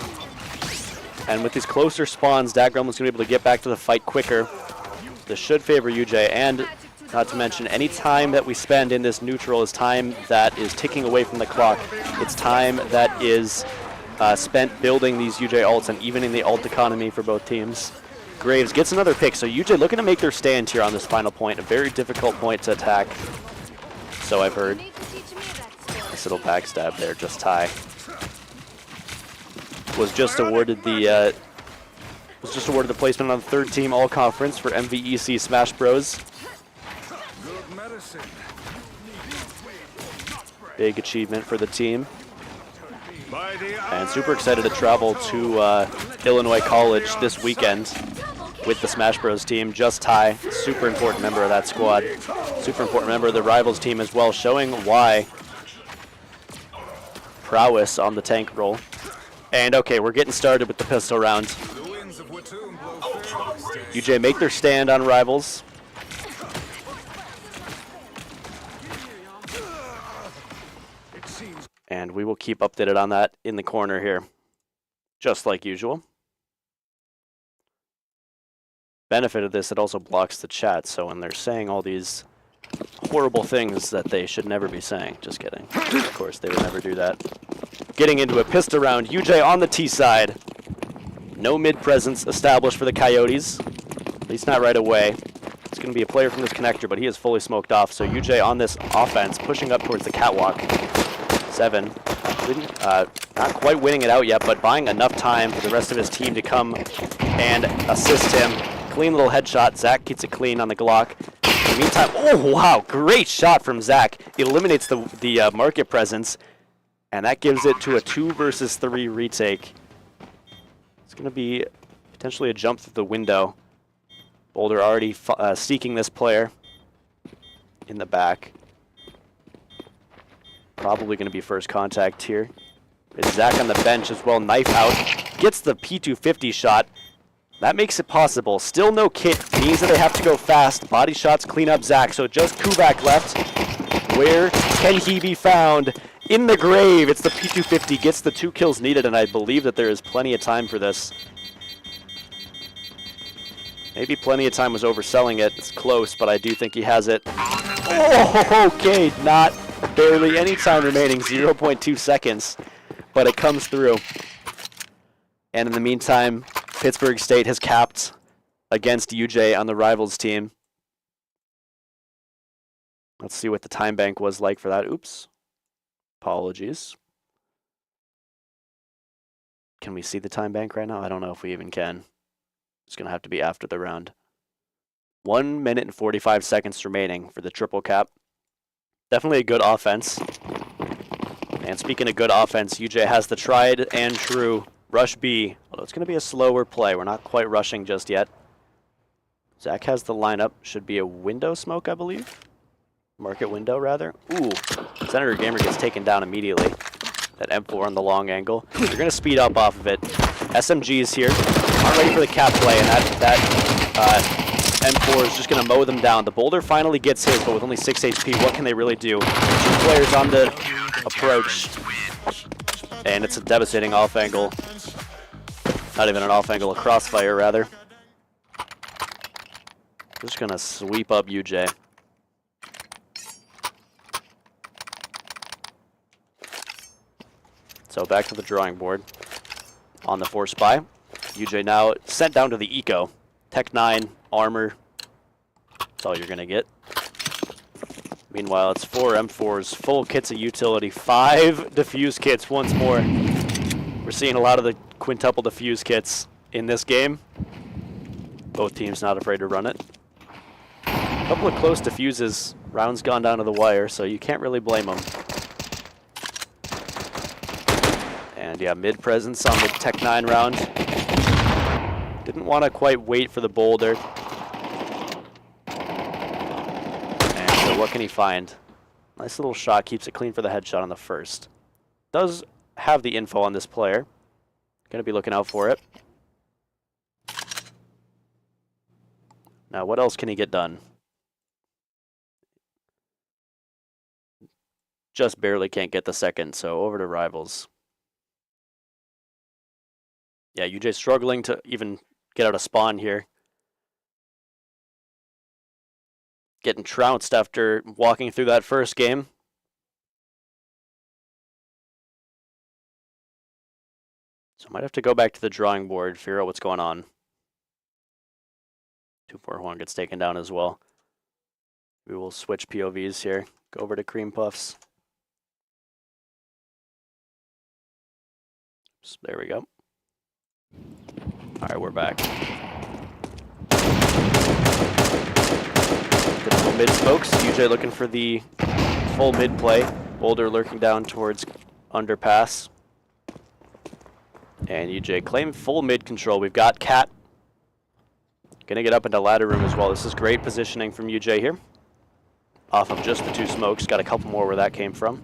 And with these closer spawns, Dat Gremlin's going to be able to get back to the fight quicker. This should favor UJ, and not to mention, any time that we spend in this neutral is time that is ticking away from the clock. It's time that is spent building these UJ ults and evening the ult economy for both teams. Graves gets another pick, so UJ looking to make their stand here on this final point. A very difficult point to attack, so I've heard. Nice little backstab there, just tie. Was just awarded the placement on the third team all conference for MVEC Smash Bros. Big achievement for the team. And super excited to travel to Illinois College this weekend with the Smash Bros team. Just Ty, super important member of that squad. Super important member of the Rivals team as well, showing why prowess on the tank roll. And okay, we're getting started with the pistol round. UJ make their stand on Rivals. And we will keep updated on that in the corner here, just like usual. Benefit of this, it also blocks the chat, so when they're saying all these horrible things that they should never be saying, just kidding. Of course, they would never do that. Getting into a pistol round, UJ on the T side. No mid presence established for the Coyotes, at least not right away. It's going to be a player from this connector, but he is fully smoked off, so UJ on this offense, pushing up towards the catwalk. 7. Not quite winning it out yet, but buying enough time for the rest of his team to come and assist him. Clean little headshot. Zach gets it clean on the Glock. In the meantime, oh wow, great shot from Zach. Eliminates the market presence, and that gives it to a 2 versus 3 retake. It's going to be potentially a jump through the window. Boulder already seeking this player in the back. Probably going to be first contact here. It's Zach on the bench as well. Knife out. Gets the P250 shot. That makes it possible. Still no kit. Means that they have to go fast. Body shots clean up Zach. So just Kuvak left. Where can he be found? In the grave. It's the P250. Gets the 2 kills needed, and I believe that there is plenty of time for this. Maybe plenty of time was overselling it. It's close, but I do think he has it. Oh, okay. Not barely any time remaining. 0.2 seconds. But it comes through. And in the meantime, Pittsburgh State has capped against UJ on the Rivals team. Let's see what the time bank was like for that. Oops. Apologies. Can we see the time bank right now? I don't know if we even can. It's going to have to be after the round. 1 minute and 45 seconds remaining for the triple cap. Definitely a good offense. And speaking of good offense, UJ has the tried and true rush B. Although it's going to be a slower play. We're not quite rushing just yet. Zach has the lineup. Should be a window smoke, I believe. Market window, rather. Ooh. Senator Gamer gets taken down immediately. That M4 on the long angle. They're going to speed up off of it. SMGs here. Aren't ready for the cap play, and that M4 is just going to mow them down. The Boulder finally gets his, but with only 6 HP, what can they really do? 2 players on the approach. And it's a devastating off angle. Not even an off angle, a crossfire, rather. Just going to sweep up UJ. So back to the drawing board on the force buy. UJ now sent down to the eco. Tech 9, armor. That's all you're going to get. Meanwhile, it's 4 M4s, full kits of utility, 5 diffuse kits once more. We're seeing a lot of the quintuple diffuse kits in this game. Both teams not afraid to run it. A couple of close diffuses. Rounds gone down to the wire, so you can't really blame them. And yeah, mid presence on the Tech 9 round. Didn't want to quite wait for the Boulder. And so what can he find? Nice little shot, keeps it clean for the headshot on the first. Does have the info on this player. Gonna be looking out for it. Now what else can he get done? Just barely can't get the second, so over to Rivals. Yeah, UJ struggling to even get out a spawn here. Getting trounced after walking through that first game. So I might have to go back to the drawing board, figure out what's going on. 241 gets taken down as well. We will switch POVs here. Go over to Cream Puffs. Oops, there we go. All right, we're back. Typical mid smokes. UJ looking for the full mid play. Boulder lurking down towards underpass. And UJ claim full mid control. We've got Cat. Gonna get up into ladder room as well. This is great positioning from UJ here. Off of just the 2 smokes. Got a couple more where that came from.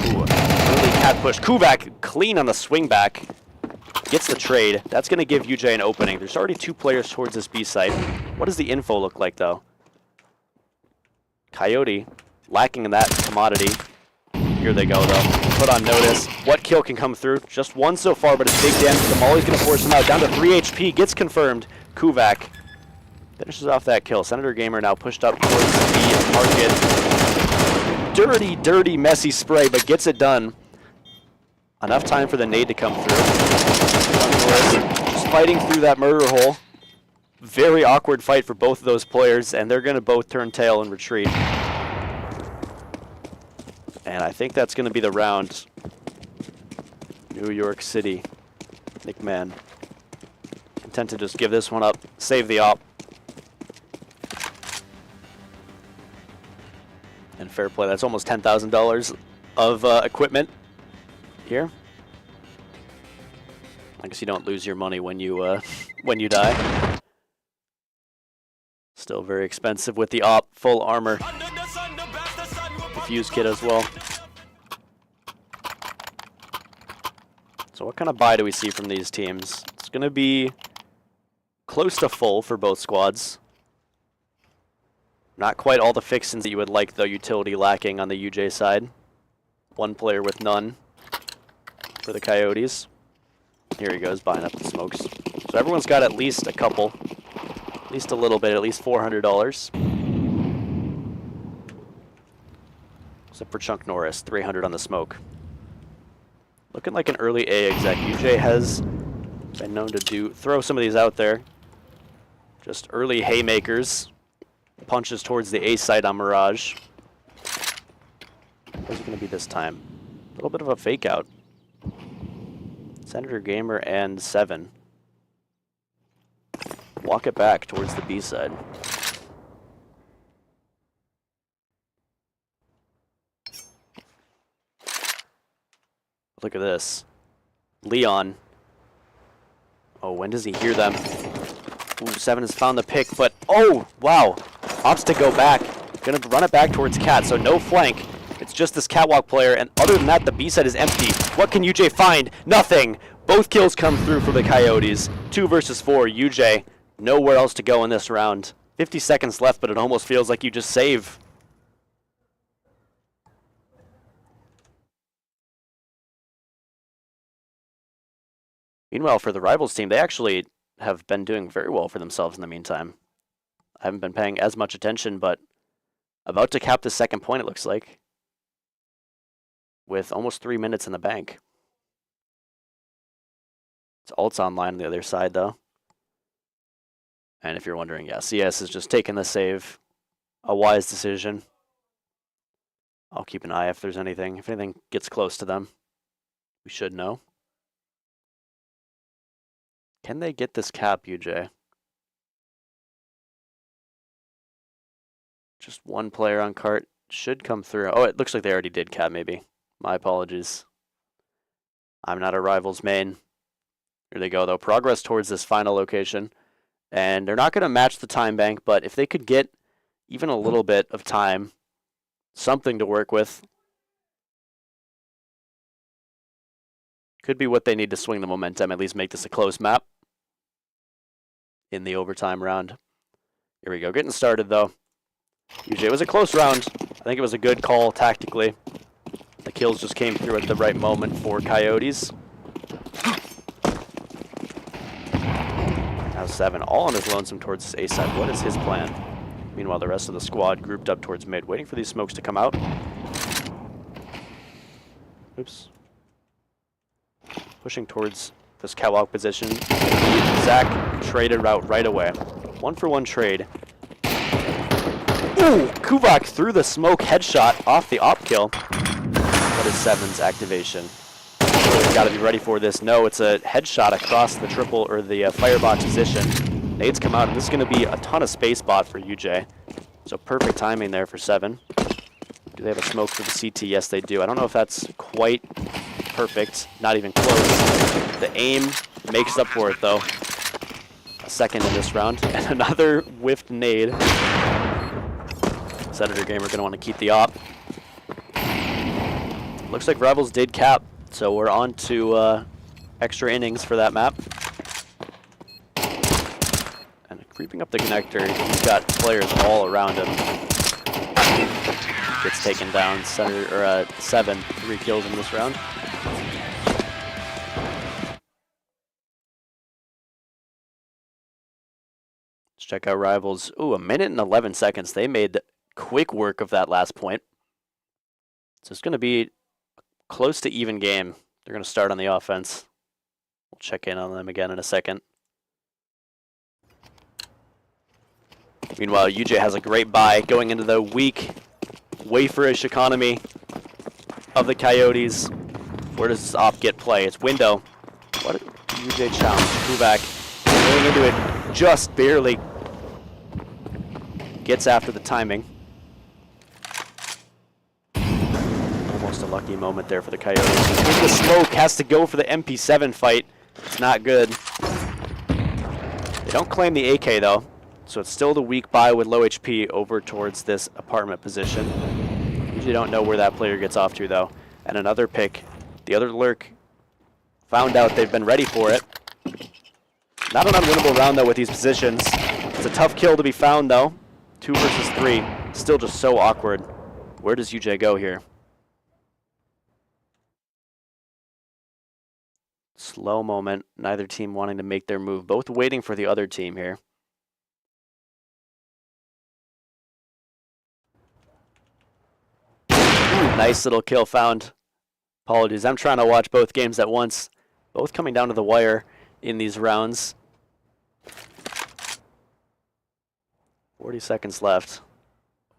Ooh, early Cat push. Kuvak clean on the swing back. Gets the trade. That's gonna give UJ an opening. There's already 2 players towards this B site. What does the info look like though? Coyote lacking in that commodity. Here they go, though. Put on notice. What kill can come through? Just 1 so far, but it's big damage. The Molly's going to force him out. Down to 3 HP. Gets confirmed. Kuvak finishes off that kill. Senator Gamer now pushed up towards the target. Dirty, dirty, messy spray, but gets it done. Enough time for the nade to come through. Just fighting through that murder hole. Very awkward fight for both of those players, and they're going to both turn tail and retreat. And I think that's going to be the round. New York City. McMahon. Content to just give this one up. Save the op. And fair play. That's almost $10,000 of equipment here. I guess you don't lose your money when you die. Still very expensive with the op. Full armor. Fuse kit as well. So what kind of buy do we see from these teams? It's going to be close to full for both squads. Not quite all the fixins that you would like, though. Utility lacking on the UJ side. 1 player with none for the Coyotes. Here he goes, buying up the smokes. So everyone's got at least a couple. At least a little bit, at least $400. Except for Chunk Norris, 300 on the smoke. Looking like an early A exec. UJ has been known to throw some of these out there. Just early haymakers. Punches towards the A site on Mirage. Where's it going to be this time? A little bit of a fake out. Senator Gamer and 7. Walk it back towards the B side. Look at this. Leon. Oh, when does he hear them? Ooh, 7 has found the pick, but oh, wow. Opts to go back. Gonna run it back towards Cat, so no flank. It's just this catwalk player, and other than that, the B side is empty. What can UJ find? Nothing. Both kills come through for the Coyotes. 2 versus 4. UJ, nowhere else to go in this round. 50 seconds left, but it almost feels like you just save. Meanwhile, for the Rivals team, they actually have been doing very well for themselves in the meantime. I haven't been paying as much attention, but about to cap the 2nd point, it looks like. With almost 3 minutes in the bank. It's Alt's online on the other side, though. And if you're wondering, yeah, CS is just taking the save. A wise decision. I'll keep an eye if there's anything. If anything gets close to them, we should know. Can they get this cap, UJ? Just 1 player on cart. Should come through. Oh, it looks like they already did cap, maybe. My apologies. I'm not a Rivals main. Here they go, though. Progress towards this final location. And they're not going to match the time bank, but if they could get even a little bit of time, something to work with, could be what they need to swing the momentum, at least make this a close map in the overtime round. Here we go, getting started though. UJ, it was a close round. I think it was a good call tactically. The kills just came through at the right moment for Coyotes. Now 7, all on his lonesome towards his A side. What is his plan? Meanwhile, the rest of the squad grouped up towards mid, waiting for these smokes to come out. Oops. Pushing towards this catwalk position. Zach traded out right away. 1-for-1 trade. Ooh! Kuvak through the smoke headshot off the op kill. What is 7's activation? We've got to be ready for this. No, it's a headshot across the triple or the firebox position. Nades come out, and this is going to be a ton of space bot for UJ. So perfect timing there for 7. Do they have a smoke for the CT? Yes, they do. I don't know if that's quite perfect. Not even close. The aim makes up for it, though. A second in this round. And another whiffed nade. Senator Gamer going to want to keep the op. Looks like Rivals did cap, so we're on to extra innings for that map. And creeping up the connector, he's got players all around him. Gets taken down, 7, 3 kills in this round. Let's check out Rivals. Ooh, 1 minute and 11 seconds. They made quick work of that last point. So it's going to be close to even game. They're going to start on the offense. We'll check in on them again in a second. Meanwhile, UJ has a great buy going into the weak, waferish economy of the Coyotes. Where does this op get play? It's window. What a UJ challenge. Kuvak going into it just barely. Gets after the timing. Almost a lucky moment there for the Coyotes. In the smoke, has to go for the MP7 fight. It's not good. They don't claim the AK though, so it's still the weak buy with low HP over towards this apartment position. Usually don't know where that player gets off to though. And another pick. The other lurk found out they've been ready for it. Not an unwinnable round though with these positions. It's a tough kill to be found though. 2 versus 3. Still just so awkward. Where does UJ go here? Slow moment. Neither team wanting to make their move. Both waiting for the other team here. Ooh, nice little kill found. Apologies. I'm trying to watch both games at once. Both coming down to the wire in these rounds. 40 seconds left.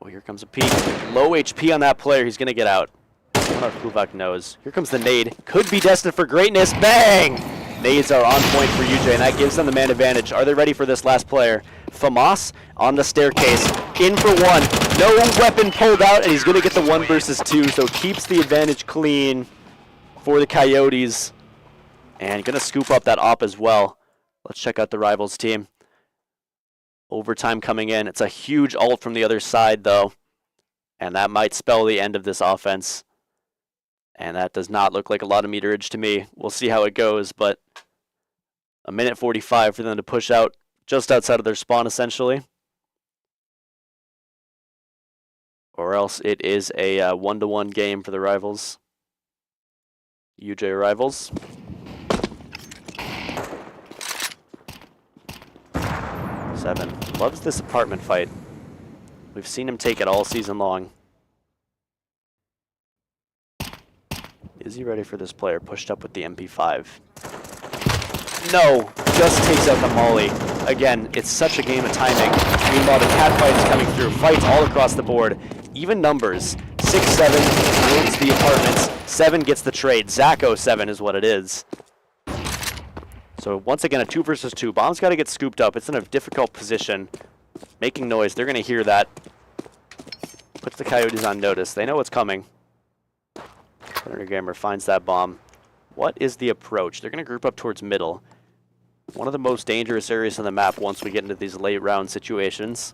Oh, here comes a peek. Low HP on that player. He's going to get out. I don't know if Kuvak knows. Here comes the nade. Could be destined for greatness. Bang! Nades are on point for UJ, and that gives them the man advantage. Are they ready for this last player? Famas on the staircase. In for 1. No weapon pulled out, and he's going to get the 1 versus 2, so keeps the advantage clean for the Coyotes. And going to scoop up that op as well. Let's check out the Rivals team. Overtime coming in. It's a huge ult from the other side, though. And that might spell the end of this offense. And that does not look like a lot of meterage to me. We'll see how it goes, but 1:45 for them to push out just outside of their spawn, essentially. Or else it is a 1-to-1 game for the Rivals. UJ Rivals. Seven. Loves this apartment fight. We've seen him take it all season long. Is he ready for this player? Pushed up with the MP5. No! Just takes out the molly. Again, it's such a game of timing. Meanwhile, the cat fight is coming through. Fights all across the board. Even numbers. 6-7 wins the apartments. 7 gets the trade. Zacho 7 is what it is. So once again, a 2 versus 2. Bomb's got to get scooped up. It's in a difficult position. Making noise. They're going to hear that. Puts the Coyotes on notice. They know what's coming. Senator Gamer finds that bomb. What is the approach? They're going to group up towards middle. One of the most dangerous areas on the map once we get into these late round situations.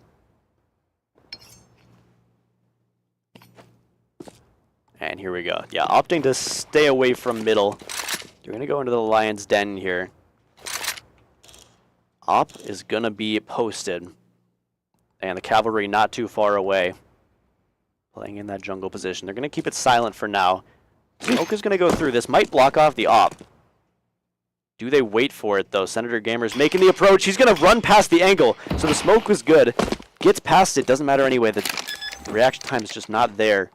And here we go. Yeah, opting to stay away from middle. You're going to go into the lion's den here. Op is going to be posted. And the cavalry not too far away. Playing in that jungle position. They're going to keep it silent for now. Smoke is going to go through. This might block off the op. Do they wait for it, though? Senator Gamer's making the approach. He's going to run past the angle. So the smoke was good. Gets past it. Doesn't matter anyway. The reaction time is just not there.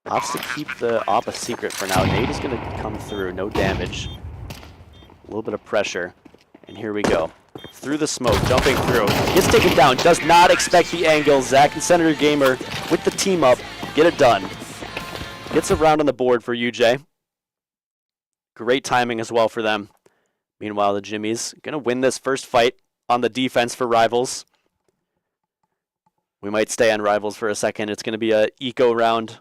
Opts to keep the op a secret for now. Nade is going to come through. No damage. A little bit of pressure. And here we go. Through the smoke. Jumping through. Gets taken down. Does not expect the angle. Zach and Senator Gamer with the team up. Get it done. Gets a round on the board for UJ. Great timing as well for them. Meanwhile, the Jimmies going to win this first fight on the defense for Rivals. We might stay on Rivals for a second. It's going to be a eco round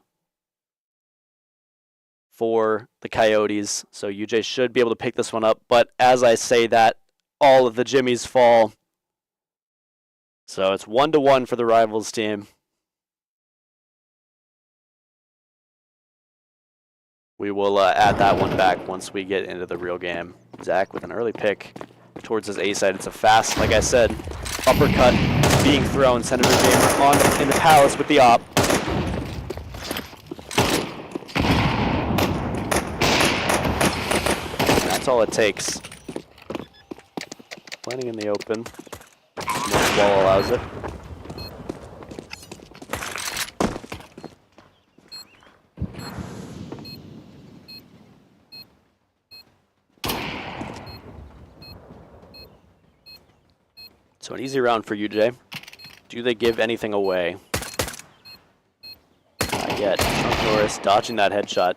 for the Coyotes. So UJ should be able to pick this one up. But as I say that, all of the Jimmies fall. So it's 1-1 for the Rivals team. We will add that one back once we get into the real game. Zach with an early pick towards his A side. It's a fast, like I said, uppercut being thrown. Senator Gamer on in the palace with the op. That's all it takes. Landing in the open. Smoke wall allows it. So an easy round for UJ. Do they give anything away? Not yet. Trump Norris dodging that headshot.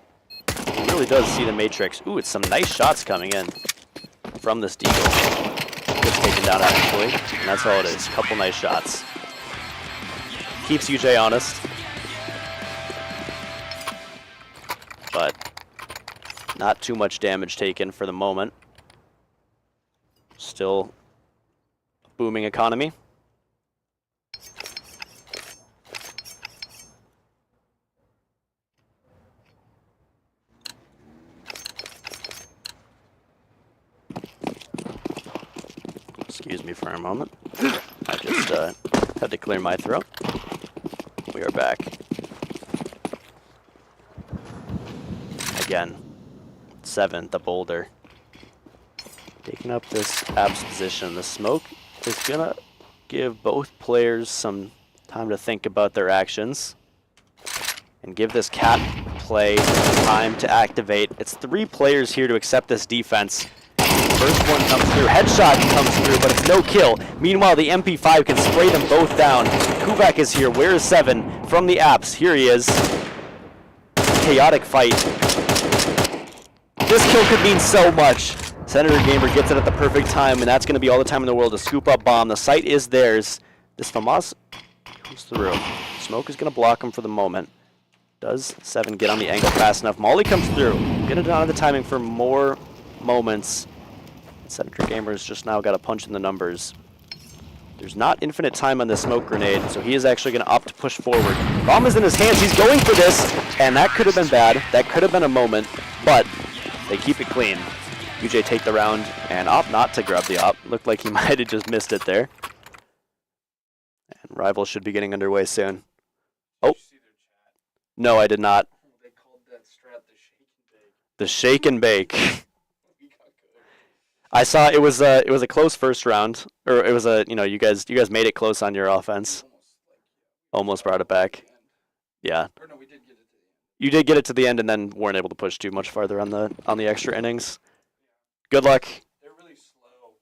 He really does see the matrix. Ooh, it's some nice shots coming in from this deagle. Gets taken down actually, and that's all it is. Couple nice shots. Keeps UJ honest. But not too much damage taken for the moment. Still booming economy. Excuse me for a moment. I just had to clear my throat. We are back. Again, 7, the boulder. Taking up this abs position. The smoke is gonna give both players some time to think about their actions and give this cat play time to activate. It's 3 players here to accept this defense. First one comes through, headshot comes through, but it's no kill. Meanwhile, the MP5 can spray them both down. Kubak is here. Where is 7? From the apps. Here he is. Chaotic fight. This kill could mean so much. Senator Gamer gets it at the perfect time, and that's going to be all the time in the world to scoop up bomb. The site is theirs. This FAMAS comes through. Smoke is going to block him for the moment. Does 7 get on the angle fast enough? Molly comes through. Get it on the timing for more moments. Senator Gamer's just now got a punch in the numbers. There's not infinite time on this smoke grenade, so he is actually going to opt to push forward. Bomb is in his hands. He's going for this, and that could have been bad. That could have been a moment, but they keep it clean. UJ take the round and opt not to grab the op. Looked like he might have just missed it there. And Rivals should be getting underway soon. Oh. No, I did not. They called that strat The shake and bake. I saw it was a close first round, or it was a, you guys made it close on your offense. Almost brought it back. Yeah. Or no, we did get it to the end. You did get it to the end and then weren't able to push too much farther on the extra innings. Good luck. They're really slow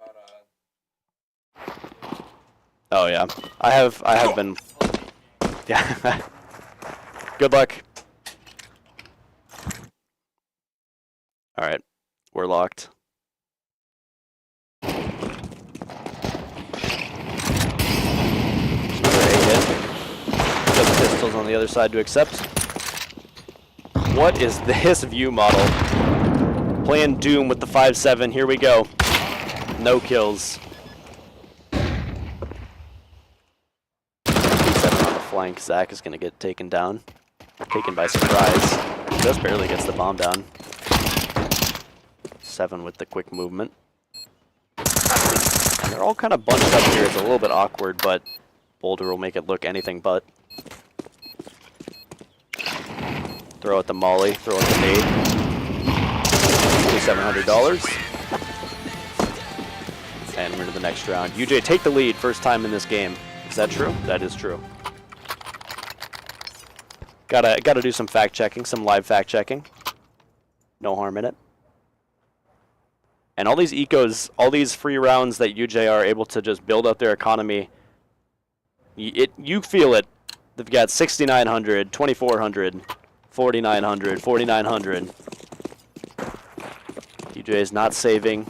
about Oh yeah. I have been. Yeah. Good luck. All right. We're locked. Just pistols on the other side to accept. What is this view model? Playing Doom with the 5-7. Here we go. No kills. 7 on the flank. Zach is going to get taken down. Taken by surprise. Just barely gets the bomb down. 7 with the quick movement. And they're all kind of bunched up here. It's a little bit awkward, but Boulder will make it look anything but. Throw out the molly, throw out the nade. $700. And we're into the next round. UJ take the lead, first time in this game. Is that true? That is true. Gotta do some fact checking, some live fact checking. No harm in it. And all these ecos, all these free rounds that UJ are able to just build up their economy, you feel it. They've got 6,900, 2,400, 4,900, 4,900. UJ is not saving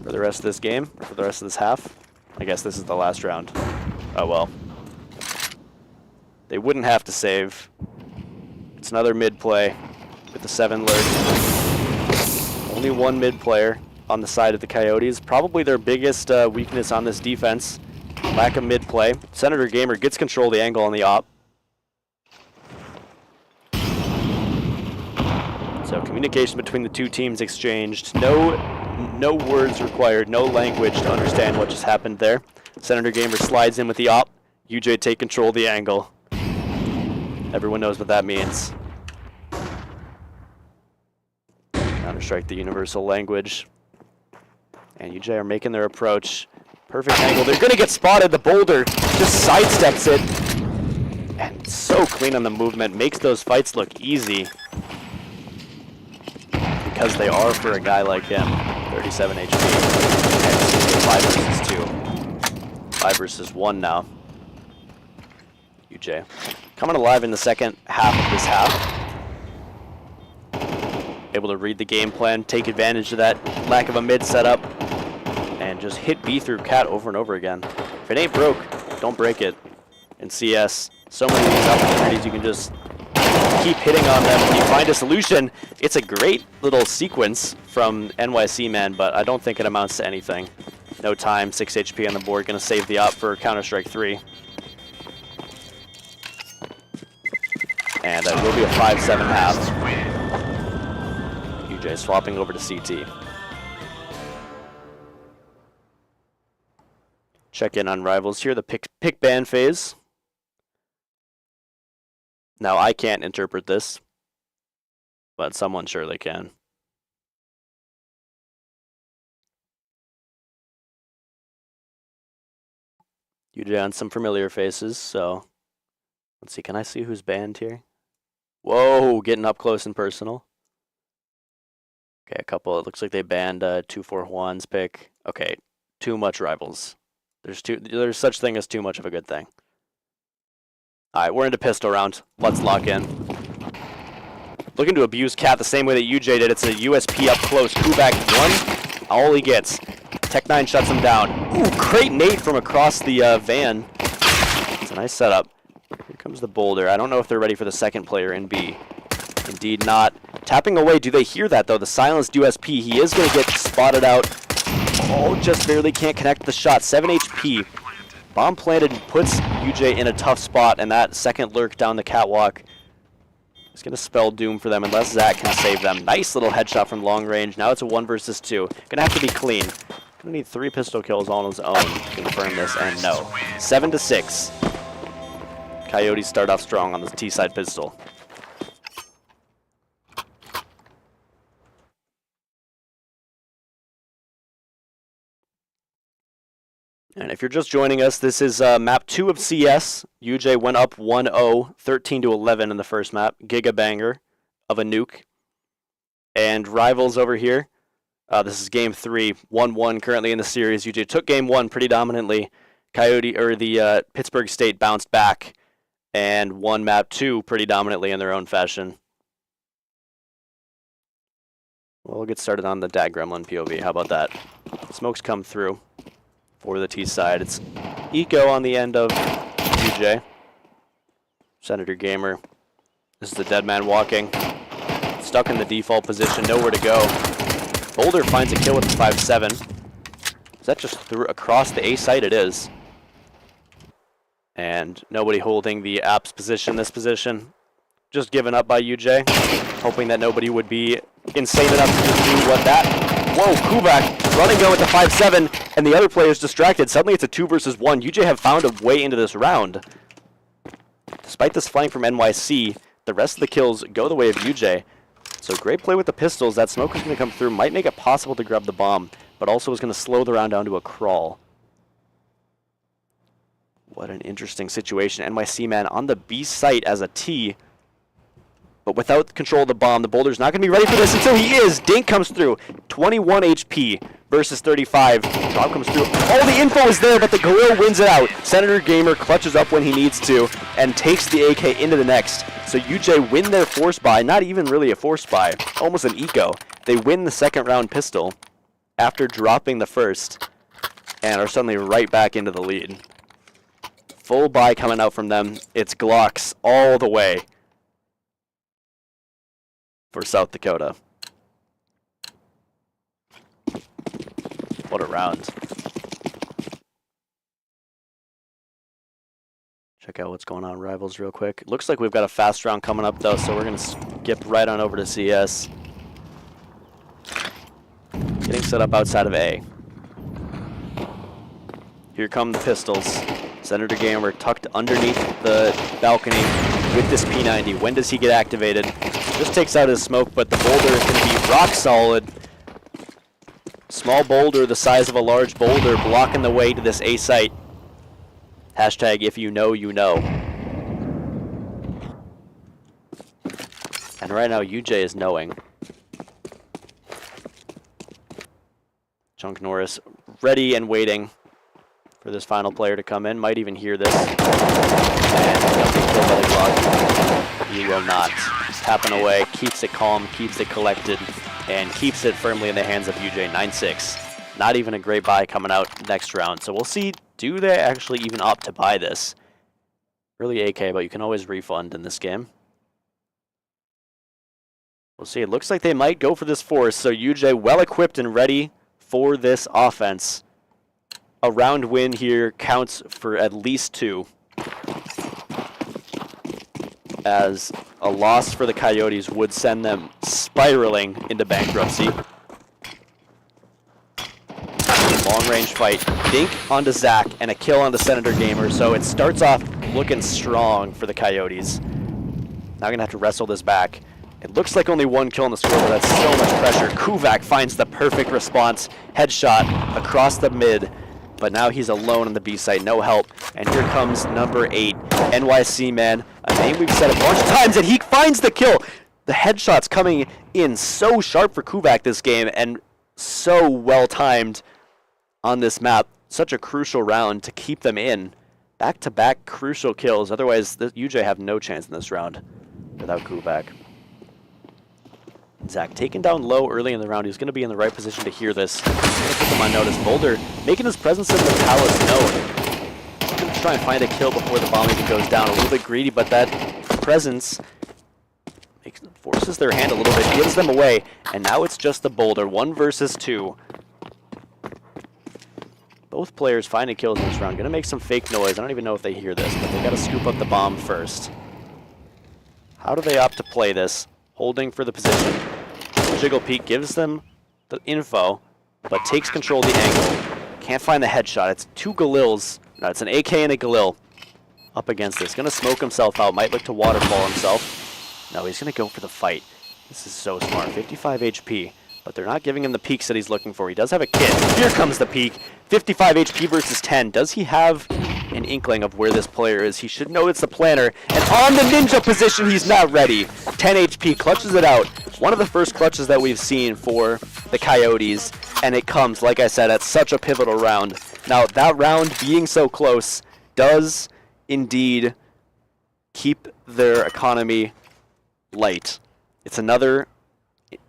for the rest of this game, or for the rest of this half. I guess this is the last round. Oh well. They wouldn't have to save. It's It's another mid play with the 7 lurk. Only one mid player on the side of the Coyotes. Probably their biggest weakness on this defense. Lack of mid play. Senator Gamer gets control of the angle on the op. So communication between the two teams exchanged. No words required, no language to understand what just happened there. Senator Gamer slides in with the op. UJ take control of the angle. Everyone knows what that means. Counter-Strike, the universal language. And UJ are making their approach. Perfect angle. They're going to get spotted. The boulder just sidesteps it. And so clean on the movement. Makes those fights look easy. Because they are for a guy like him. 37 HP. And 5 versus 2. 5 versus 1 now. UJ coming alive in the second half of this half. Able to read the game plan, take advantage of that lack of a mid setup, and just hit B through cat over and over again. If it ain't broke, don't break it. In CS, so many of these opportunities you can just keep hitting on them when you find a solution. It's a great little sequence from NYC Man, but I don't think it amounts to anything. No time, 6 HP on the board, gonna save the op for Counter-Strike 3. And it will be a 5-7 half. UJ swapping over to CT. Check in on rivals here, the pick ban phase. Now I can't interpret this, but someone surely can. UJ on some familiar faces, so let's see, can I see who's banned here? Whoa, getting up close and personal. Okay, a couple, it looks like they banned 2-4 Juan's pick. Okay, too much rivals. There's such thing as too much of a good thing. Alright, we're into pistol round. Let's lock in. Looking to abuse Cat the same way that UJ did. It's a USP up close. Kubak 1, all he gets. Tech9 shuts him down. Ooh, great nade from across the van. It's a nice setup. Here comes the boulder. I don't know if they're ready for the second player in B. Indeed not. Tapping away. Do they hear that, though? The silenced USP. He is going to get spotted out. Oh, just barely can't connect the shot. 7 HP. Bomb planted puts UJ in a tough spot, and that second lurk down the catwalk is going to spell doom for them unless Zach can save them. Nice little headshot from long range. Now it's a 1 versus 2. Going to have to be clean. Going to need 3 pistol kills on his own to confirm this, and no. 7-6. Coyotes start off strong on the T-side pistol. And if you're just joining us, this is map 2 of CS. UJ went up 1-0, 13-11 in the first map. Giga banger of a nuke. And rivals over here. This is game 3, 1-1 currently in the series. UJ took game 1 pretty dominantly. The Pittsburgh State bounced back and won map 2 pretty dominantly in their own fashion. We'll get started on the Dag Gremlin POV. How about that? Smokes come through for the T side. It's Eco on the end of UJ. Senator Gamer. This is the dead man walking. Stuck in the default position, nowhere to go. Boulder finds a kill with the 5-7. Is that just through across the A site? It is. And nobody holding the app's position, this position. Just given up by UJ. Hoping that nobody would be insane enough to just do what that. Whoa, Kubak running go with the 5-7, and the other player is distracted. Suddenly it's a 2 versus 1. UJ have found a way into this round. Despite this flank from NYC, the rest of the kills go the way of UJ. So great play with the pistols. That smoke is going to come through. Might make it possible to grab the bomb, but also is going to slow the round down to a crawl. What an interesting situation. NYC man on the B site as a T, but without control of the bomb. The boulder's not going to be ready for this until he is. Dink comes through. 21 HP versus 35. Drop comes through. All the info is there, but the Galil wins it out. Senator Gamer clutches up when he needs to and takes the AK into the next. So UJ win their force buy. Not even really a force buy. Almost an eco. They win the second round pistol after dropping the first and are suddenly right back into the lead. Full buy coming out from them. It's Glocks all the way. for South Dakota. What a round. Check out what's going on Rivals real quick. Looks like we've got a fast round coming up though, so we're going to skip right on over to CS. Getting set up outside of A. Here come the pistols. Senator Gamer tucked underneath the balcony with this P90. When does he get activated? Just takes out his smoke, but the boulder is going to be rock solid. Small boulder the size of a large boulder blocking the way to this A site. Hashtag if you know, you know. And right now UJ is knowing. Chunk Norris ready and waiting for this final player to come in. Might even hear this. And he'll be killed by the clock. He will not. Tapping away, keeps it calm, keeps it collected, and keeps it firmly in the hands of UJ. 9-6. Not even a great buy coming out next round. So we'll see, do they actually even opt to buy this? Early AK, but you can always refund in this game. We'll see. It looks like they might go for this force. So UJ well equipped and ready for this offense. A round win here counts for at least 2. As a loss for the Coyotes would send them spiraling into bankruptcy. Long range fight. Dink onto Zach and a kill onto Senator Gamer. So it starts off looking strong for the Coyotes. Now going to have to wrestle this back. It looks like only 1 kill on the score, but that's so much pressure. Kuvak finds the perfect response. Headshot across the mid. But now he's alone on the B site, no help. And here comes number 8, NYC Man, a name we've said a bunch of times, and he finds the kill. The headshots coming in so sharp for Kuvak this game, and so well timed on this map. Such a crucial round to keep them in. Back-to-back crucial kills, otherwise the UJ have no chance in this round without Kuvak. Zach taken down low early in the round. He's going to be in the right position to hear this. He's going to put them on notice. Boulder making his presence in the palace known. He's going to try and find a kill before the bomb even goes down. A little bit greedy, but that presence forces their hand a little bit, gives them away, and now it's just the Boulder. 1 versus 2. Both players finding kills in this round. Going to make some fake noise. I don't even know if they hear this, but they got to scoop up the bomb first. How do they opt to play this? Holding for the position. Jiggle Peek gives them the info, but takes control of the angle. Can't find the headshot. It's 2 Galils. No, it's an AK and a Galil up against this. Going to smoke himself out. Might look to waterfall himself. No, he's going to go for the fight. This is so smart. 55 HP, but they're not giving him the peaks that he's looking for. He does have a kit. Here comes the peak. 55 HP versus 10. Does he have an inkling of where this player is? He should know it's the planner. And on the ninja position, he's not ready. 10 HP, clutches it out. One of the first clutches that we've seen for the Coyotes. And it comes, like I said, at such a pivotal round. Now, that round being so close does indeed keep their economy light. It's another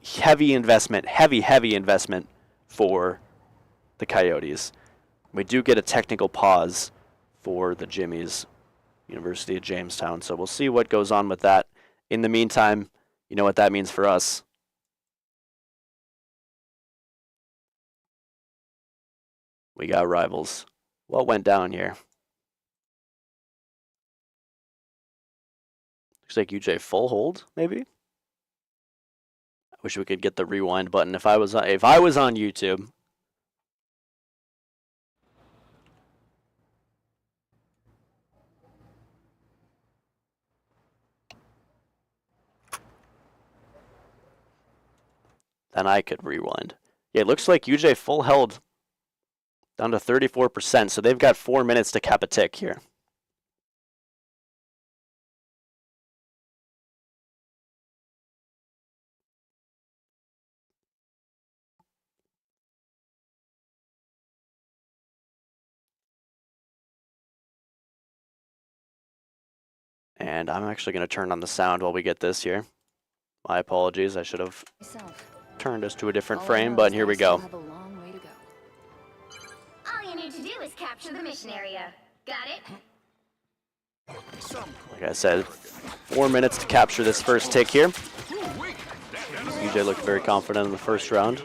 heavy investment, heavy investment for the Coyotes. We do get a technical pause for the Jimmies, University of Jamestown. So we'll see what goes on with that. In the meantime, you know what that means for us. We got Rivals. What went down here? Looks like UJ full hold, maybe? I wish we could get the rewind button if I was on YouTube. Then I could rewind. Yeah, it looks like UJ full held down to 34%, so they've got 4 minutes to cap a tick here. And I'm actually going to turn on the sound while we get this here. My apologies, I should have turned us to a different frame, but here we go. All you need to do is capture the mission area. Got it? Like I said, 4 minutes to capture this first tick here. UJ looked very confident in the first round.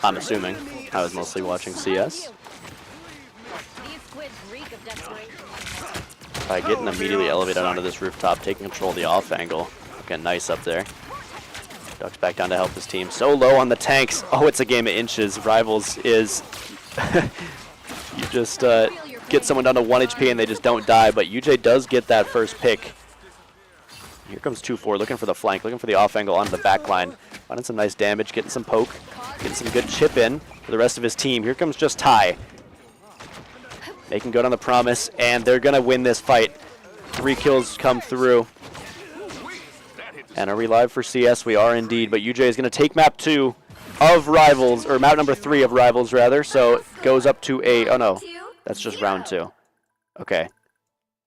I'm assuming. I was mostly watching CS. By getting immediately elevated onto this rooftop, taking control of the off angle. Looking nice up there. Ducks back down to help his team. So low on the tanks. Oh, it's a game of inches. Rivals is... you just get someone down to 1 HP and they just don't die, but UJ does get that first pick. Here comes 2-4, looking for the flank, looking for the off angle onto the back line. Finding some nice damage, getting some poke, getting some good chip in for the rest of his team. Here comes just Ty. Making good on the promise, and they're going to win this fight. 3 kills come through. And are we live for CS? We are indeed, but UJ is going to take map 2 of Rivals, or map number 3 of Rivals, rather. So it goes up to a, oh no, that's just round 2. Okay.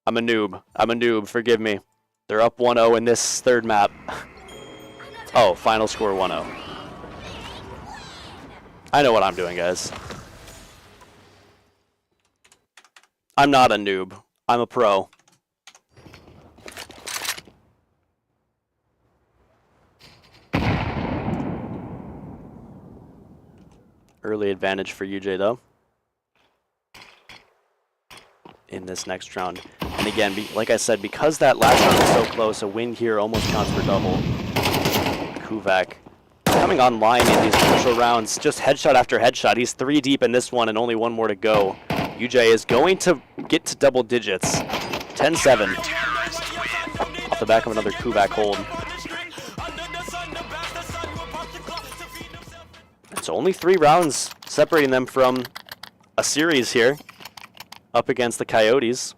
I'm a noob, forgive me. They're up 1-0 in this third map. Oh, final score 1-0. I know what I'm doing, guys. I'm not a noob. I'm a pro. Early advantage for UJ, though, in this next round. And again, like I said, because that last round was so close, a win here almost counts for double. Kuvak coming online in these crucial rounds, just headshot after headshot. He's 3 deep in this one and only 1 more to go. UJ is going to get to double digits. 10-7. Off the back of another Kuvak hold. It's only 3 rounds separating them from a series here up against the Coyotes.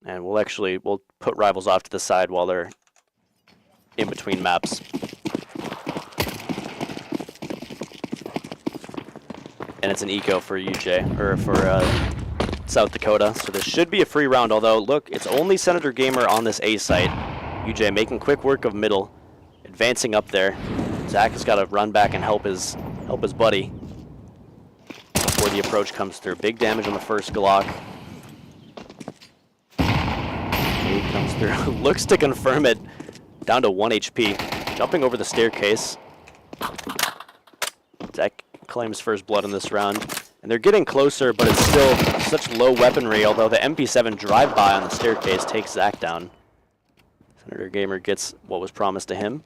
And we'll put Rivals off to the side while they're in between maps. And it's an eco for UJ, or for South Dakota. So this should be a free round, although look, it's only Senator Gamer on this A site. UJ making quick work of middle, advancing up there. Zach has got to run back and help his buddy before the approach comes through. Big damage on the first Glock. He comes through, looks to confirm it, down to 1 HP. Jumping over the staircase. Zach claims first blood in this round. And they're getting closer, but it's still such low weaponry, although the MP7 drive-by on the staircase takes Zach down. Senator Gamer gets what was promised to him.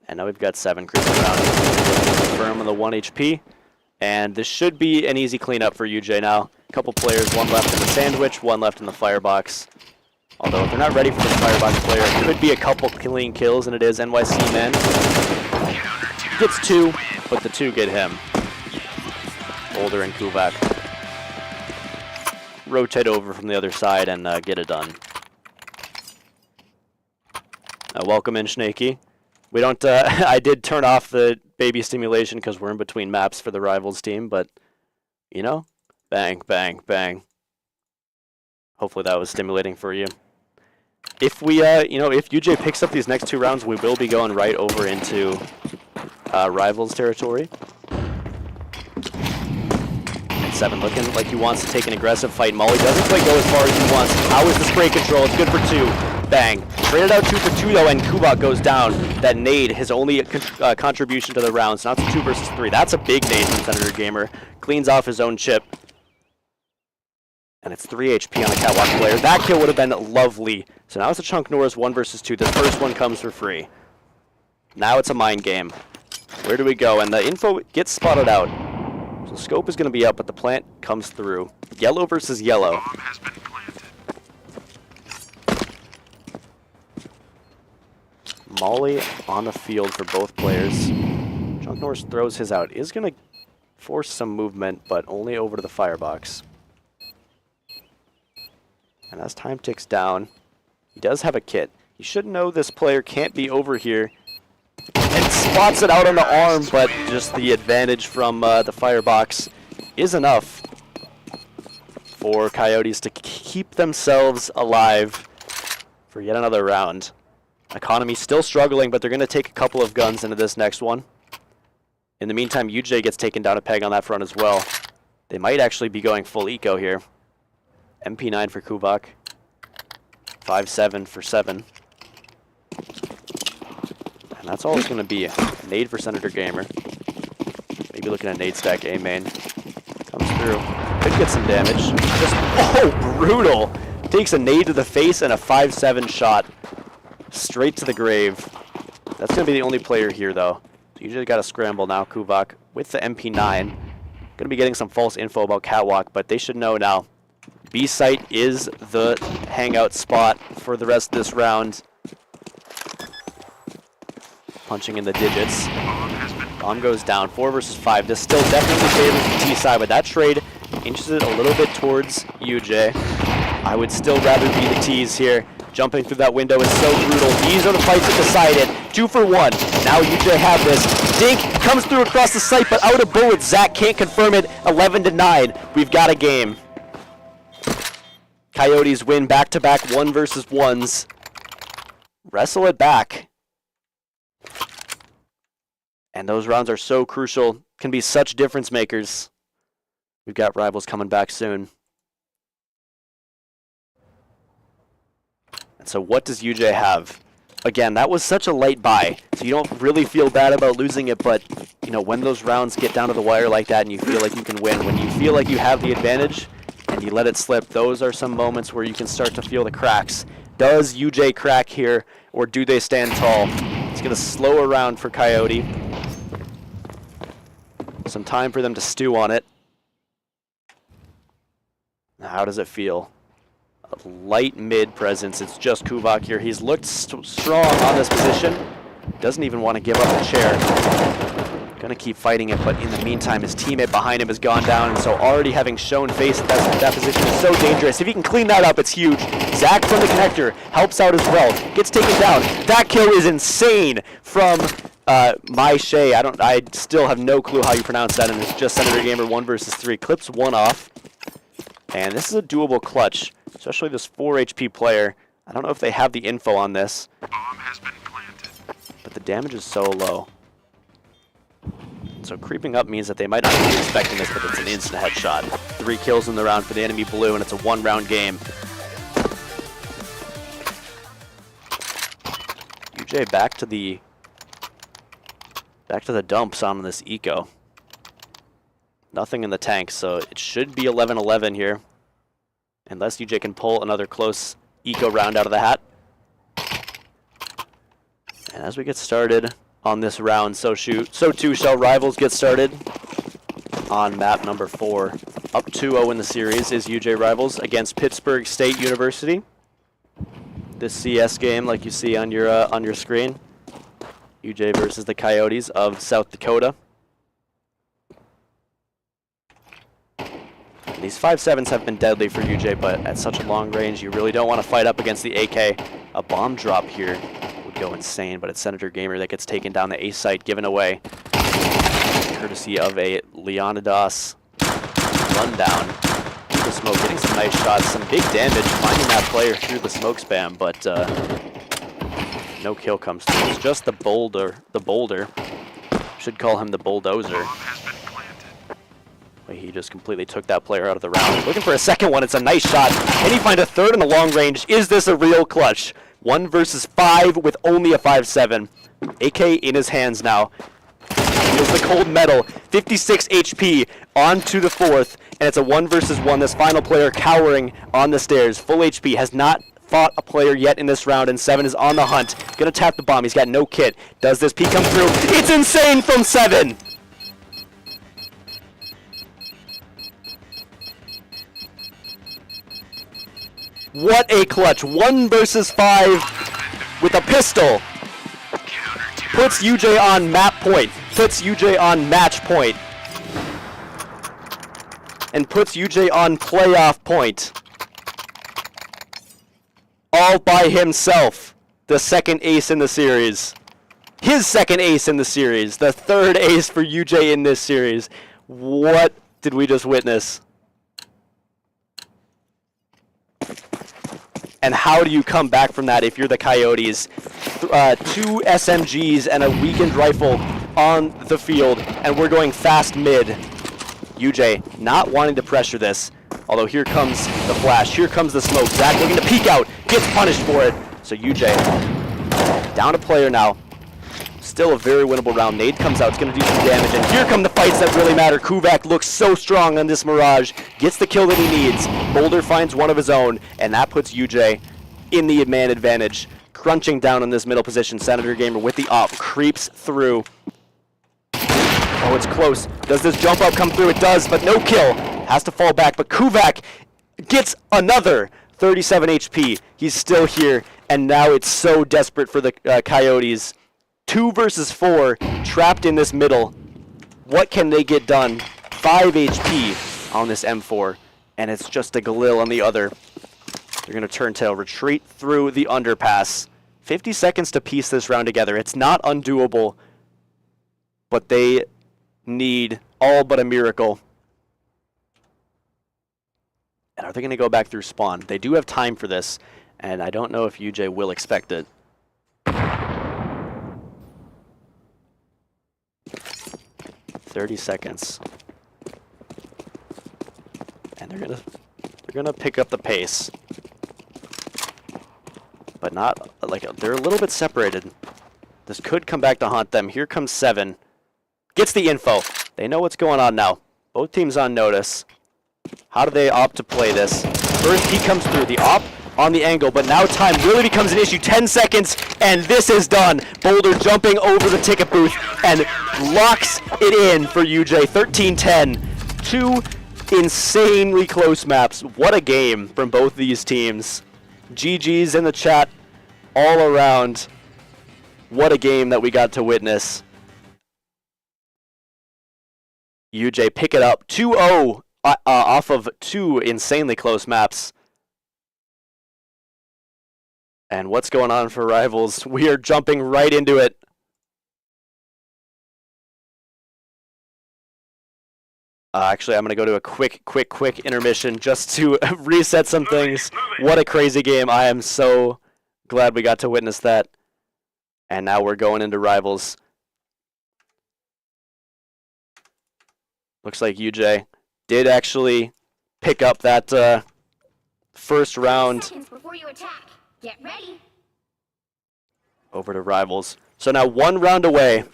And now we've got 7 creeping around. Confirm on the 1 HP. And this should be an easy cleanup for UJ now. A couple players, 1 left in the sandwich, 1 left in the firebox. Although if they're not ready for the firebox player, it could be a couple clean kills, and it is NYC men. He gets 2, but the 2 get him. Boulder and Kuvak rotate over from the other side and get it done. Welcome in, Snaky. We don't. I did turn off the baby stimulation because we're in between maps for the Rivals team, but you know, bang, bang, bang. Hopefully that was stimulating for you. If we, if UJ picks up these next 2 rounds, we will be going right over into Rivals territory. 7 looking like he wants to take an aggressive fight. Molly doesn't quite go as far as he wants. How is the spray control? It's good for 2. Bang. Traded out 2 for 2 though, and Kubak goes down. That nade, his only contribution to the round. So now it's a 2 versus 3. That's a big nade from Senator Gamer. Cleans off his own chip. And it's 3 HP on the catwalk player. That kill would have been lovely. So now it's a Chunk Norris 1 versus 2. The first one comes for free. Now it's a mind game. Where do we go? And the info gets spotted out. So scope is going to be up, but the plant comes through. Yellow versus yellow. Molly on the field for both players. Chunk Norris throws his out. Is going to force some movement, but only over to the firebox. And as time ticks down, he does have a kit. You should know this player can't be over here. And spots it out on the arm, but just the advantage from the firebox is enough for Coyotes to keep themselves alive for yet another round. Economy still struggling, but they're going to take a couple of guns into this next one. In the meantime, UJ gets taken down a peg on that front as well. They might actually be going full eco here. MP9 for Kubak. 5-7 for 7. And that's all it's going to be. Nade for Senator Gamer. Maybe looking at nade stack A main. Comes through. Could get some damage. Just, oh, brutal! Takes a nade to the face and a 5-7 shot. Straight to the grave. That's going to be the only player here, though. So you just got to scramble now, Kubak, with the MP9. Going to be getting some false info about Catwalk, but they should know now. B site is the hangout spot for the rest of this round. Punching in the digits. Bomb goes down. 4 versus 5. This still definitely favors the T side, but that trade inches it a little bit towards UJ. I would still rather be the T's here. Jumping through that window is so brutal. These are the fights that decide it. 2 for 1. Now UJ have this. Dink comes through across the site, but out of bullets. Zach can't confirm it. 11-9. We've got a game. Coyotes win back-to-back 1 versus 1s. Wrestle it back. And those rounds are so crucial. Can be such difference makers. We've got rivals coming back soon. And so what does UJ have? Again, that was such a late buy, so you don't really feel bad about losing it, but you know, when those rounds get down to the wire like that and you feel like you can win, when you feel like you have the advantage and you let it slip, those are some moments where you can start to feel the cracks. Does UJ crack here, or do they stand tall? It's going to slow around for Coyote. Some time for them to stew on it. How does it feel? A light mid presence. It's just Kubak here. He's looked strong on this position. Doesn't even want to give up the chair. Gonna keep fighting it, but in the meantime, his teammate behind him has gone down, and so already having shown face at that position is so dangerous. If he can clean that up, it's huge. Zach from the connector helps out as well. Gets taken down. That kill is insane from My Shay. I still have no clue how you pronounce that, and it's just Senator Gamer 1 versus 3. Clips 1 off. And this is a doable clutch, especially this 4 HP player. I don't know if they have the info on this. Bomb has been planted. But the damage is so low. So creeping up means that they might not be expecting this, but it's an instant headshot. 3 kills in the round for the enemy blue, and it's a 1-round game. UJ back to the dumps on this eco. Nothing in the tank, so it should be 11-11 here. Unless UJ can pull another close eco round out of the hat. And as we get started on this round, so too shall rivals get started on map number 4. Up 2-0 in the series is UJ Rivals against Pittsburgh State University. This CS game, like you see on your screen, UJ versus the Coyotes of South Dakota. These 5.7s have been deadly for UJ, but at such a long range, you really don't want to fight up against the AK. A bomb drop here would go insane, but it's Senator Gamer that gets taken down the A site, given away, courtesy of a Leonidas rundown through the smoke, getting some nice shots, some big damage, finding that player through the smoke spam, but no kill comes through. It's just the boulder. Should call him the bulldozer. He just completely took that player out of the round. Looking for a second one. It's a nice shot. Can he find a third in the long range? Is this a real clutch? 1 versus 5 with only a 5.7. AK in his hands now. Feels the cold metal. 56 HP onto the 4th. And it's a 1 versus 1. This final player cowering on the stairs. Full HP. Has not fought a player yet in this round. And 7 is on the hunt. Gonna tap the bomb. He's got no kit. Does this peek come through? It's insane from 7! What a clutch. 1 versus 5 with a pistol. Puts UJ on map point. Puts UJ on match point. And puts UJ on playoff point. All by himself. The second ace in the series. His second ace in the series. The 3rd ace for UJ in this series. What did we just witness? And how do you come back from that if you're the Coyotes? 2 SMGs and a weakened rifle on the field, and we're going fast mid. UJ not wanting to pressure this, although here comes the flash, here comes the smoke. Zach looking to peek out, gets punished for it. So UJ down a player now. Still a very winnable round. Nade comes out, it's going to do some damage, and here come the fights that really matter. Kuvak looks so strong on this Mirage, gets the kill that he needs. Boulder finds one of his own, and that puts UJ in the man advantage. Crunching down in this middle position, Senator Gamer with the op, creeps through. Oh, it's close. Does this jump up come through? It does, but no kill. Has to fall back, but Kuvak gets another 37 HP. He's still here, and now it's so desperate for the Coyotes. 2 versus 4, trapped in this middle. What can they get done? 5 HP on this M4, and it's just a Galil on the other. They're going to turn tail, retreat through the underpass. 50 seconds to piece this round together. It's not undoable, but they need all but a miracle. And are they going to go back through spawn? They do have time for this, and I don't know if UJ will expect it. "30 seconds. And they're gonna pick up the pace. But not like they're a little bit separated. This could come back to haunt them. Here comes 7. Gets the info. They know what's going on now. Both teams on notice. How do they opt to play this? First he comes through the op on the angle, but now time really becomes an issue. 10 seconds, and this is done. Boulder jumping over the ticket booth and locks it in for UJ. 13-10. 2 insanely close maps. What a game from both these teams. GG's in the chat all around. What a game that we got to witness. UJ pick it up 2-0 off of 2 insanely close maps. And what's going on for Rivals? We are jumping right into it. Actually, I'm going to go to a quick intermission just to reset some things. What a crazy game. I am so glad we got to witness that. And now we're going into Rivals. Looks like UJ did actually pick up that first round. Before you attack. Get ready. Over to Rivals. So now 1 round away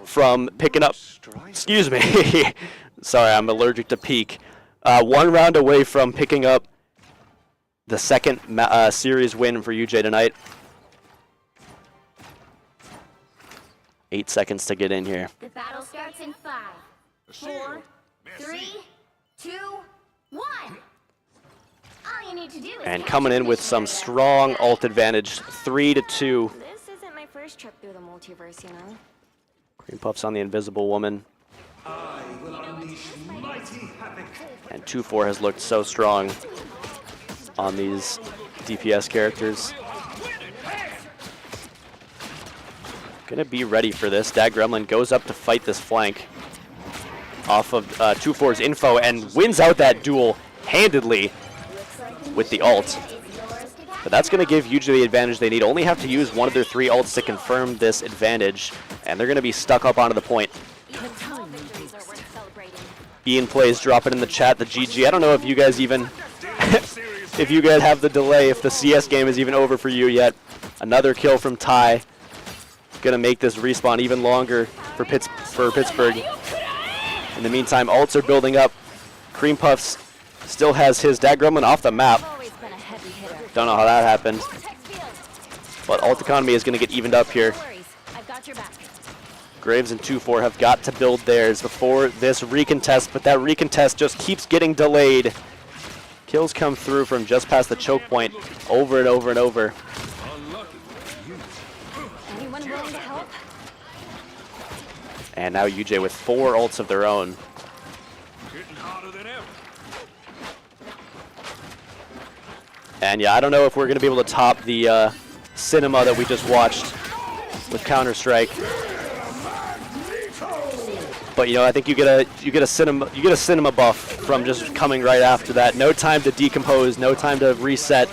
from picking up, excuse me, sorry, I'm allergic to peak. 1 round away from picking up the second series win for UJ tonight. 8 seconds to get in here. The battle starts in 5, 4, 3, 2, 1. All you need to do is And coming in with some strong ult advantage, 3-2. This isn't my first trip through the multiverse, you know. Cream Puffs on the Invisible Woman. And 2-4 has looked so strong on these DPS characters. Gonna be ready for this. Dag Gremlin goes up to fight this flank off of 2-4's info and wins out that duel handedly with the ult. But that's going to give UJ the advantage they need. Only have to use one of their 3 ults to confirm this advantage, and they're going to be stuck up onto the point. Ian Plays dropping in the chat the GG. I don't know if you guys even, if you guys have the delay, if the CS game is even over for you yet. Another kill from Ty. Going to make this respawn even longer for Pittsburgh. In the meantime, ults are building up. Cream Puffs still has his Dag Gremlin off the map. Don't know how that happened. But ult economy is going to get evened up here. Graves and 2-4 have got to build theirs before this recontest, but that recontest just keeps getting delayed. Kills come through from just past the choke point over and over and over. Anyone willing to help? And now UJ with 4 ults of their own. And yeah, I don't know if we're going to be able to top the cinema that we just watched with Counter-Strike. But you know, I think you get a cinema buff from just coming right after that. No time to decompose, no time to reset.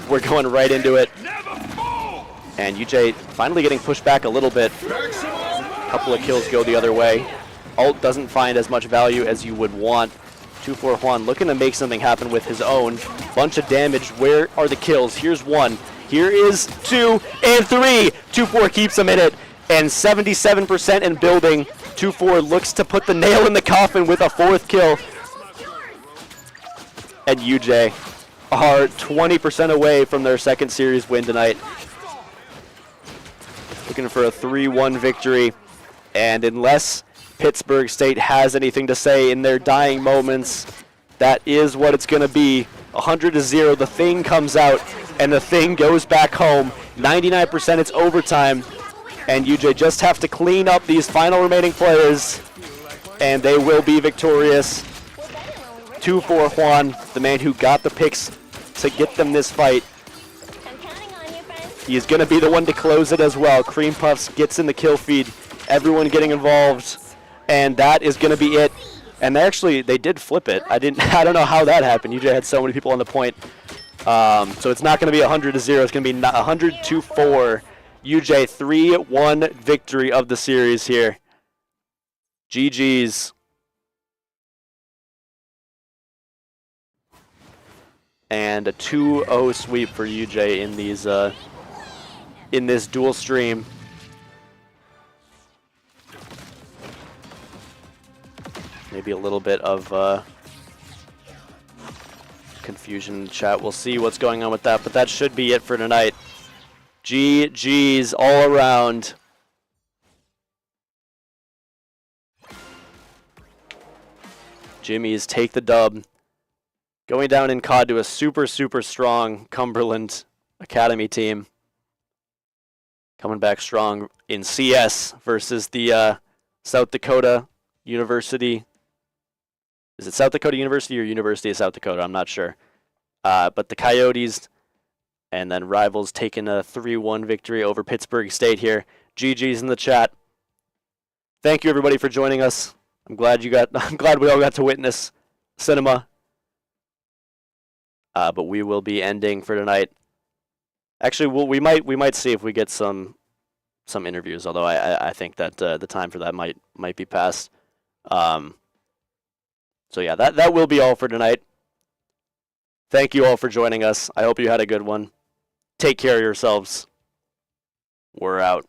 We're going right into it. And UJ finally getting pushed back a little bit. A couple of kills go the other way. ult doesn't find as much value as you would want. 2-4 Juan looking to make something happen with his own. Bunch of damage. Where are the kills? Here's 1. Here is 2 and 3. 2-4 keeps him in it. And 77% in building. 2-4 looks to put the nail in the coffin with a 4th kill. And UJ are 20% away from their 2nd series win tonight. Looking for a 3-1 victory. And unless Pittsburgh State has anything to say in their dying moments, that is what it's going to be. 100-0, the thing comes out, and the thing goes back home. 99% it's overtime, and UJ just have to clean up these final remaining players, and they will be victorious. 2-4 Juan, the man who got the picks to get them this fight. I'm counting on you, friend. He's going to be the one to close it as well. Cream Puffs gets in the kill feed, everyone getting involved. And that is going to be it. And they did flip it. I don't know how that happened. UJ had so many people on the point. So it's not going to be 100-0. It's going to be 100-4. UJ 3-1 victory of the series here. GG's. And a 2-0 sweep for UJ in these in this dual stream. Maybe a little bit of confusion in the chat. We'll see what's going on with that, but that should be it for tonight. GG's all around. Jimmy's take the dub. Going down in COD to a super, super strong Cumberland Academy team. Coming back strong in CS versus the South Dakota University. Is it South Dakota University or University of South Dakota? I'm not sure. But the Coyotes and then Rivals taking a 3-1 victory over Pittsburgh State here. GG's in the chat. Thank you everybody for joining us. I'm glad we all got to witness cinema. But we will be ending for tonight. Actually, we might see if we get some interviews. Although I think that the time for that might be past. So yeah, that will be all for tonight. Thank you all for joining us. I hope you had a good one. Take care of yourselves. We're out.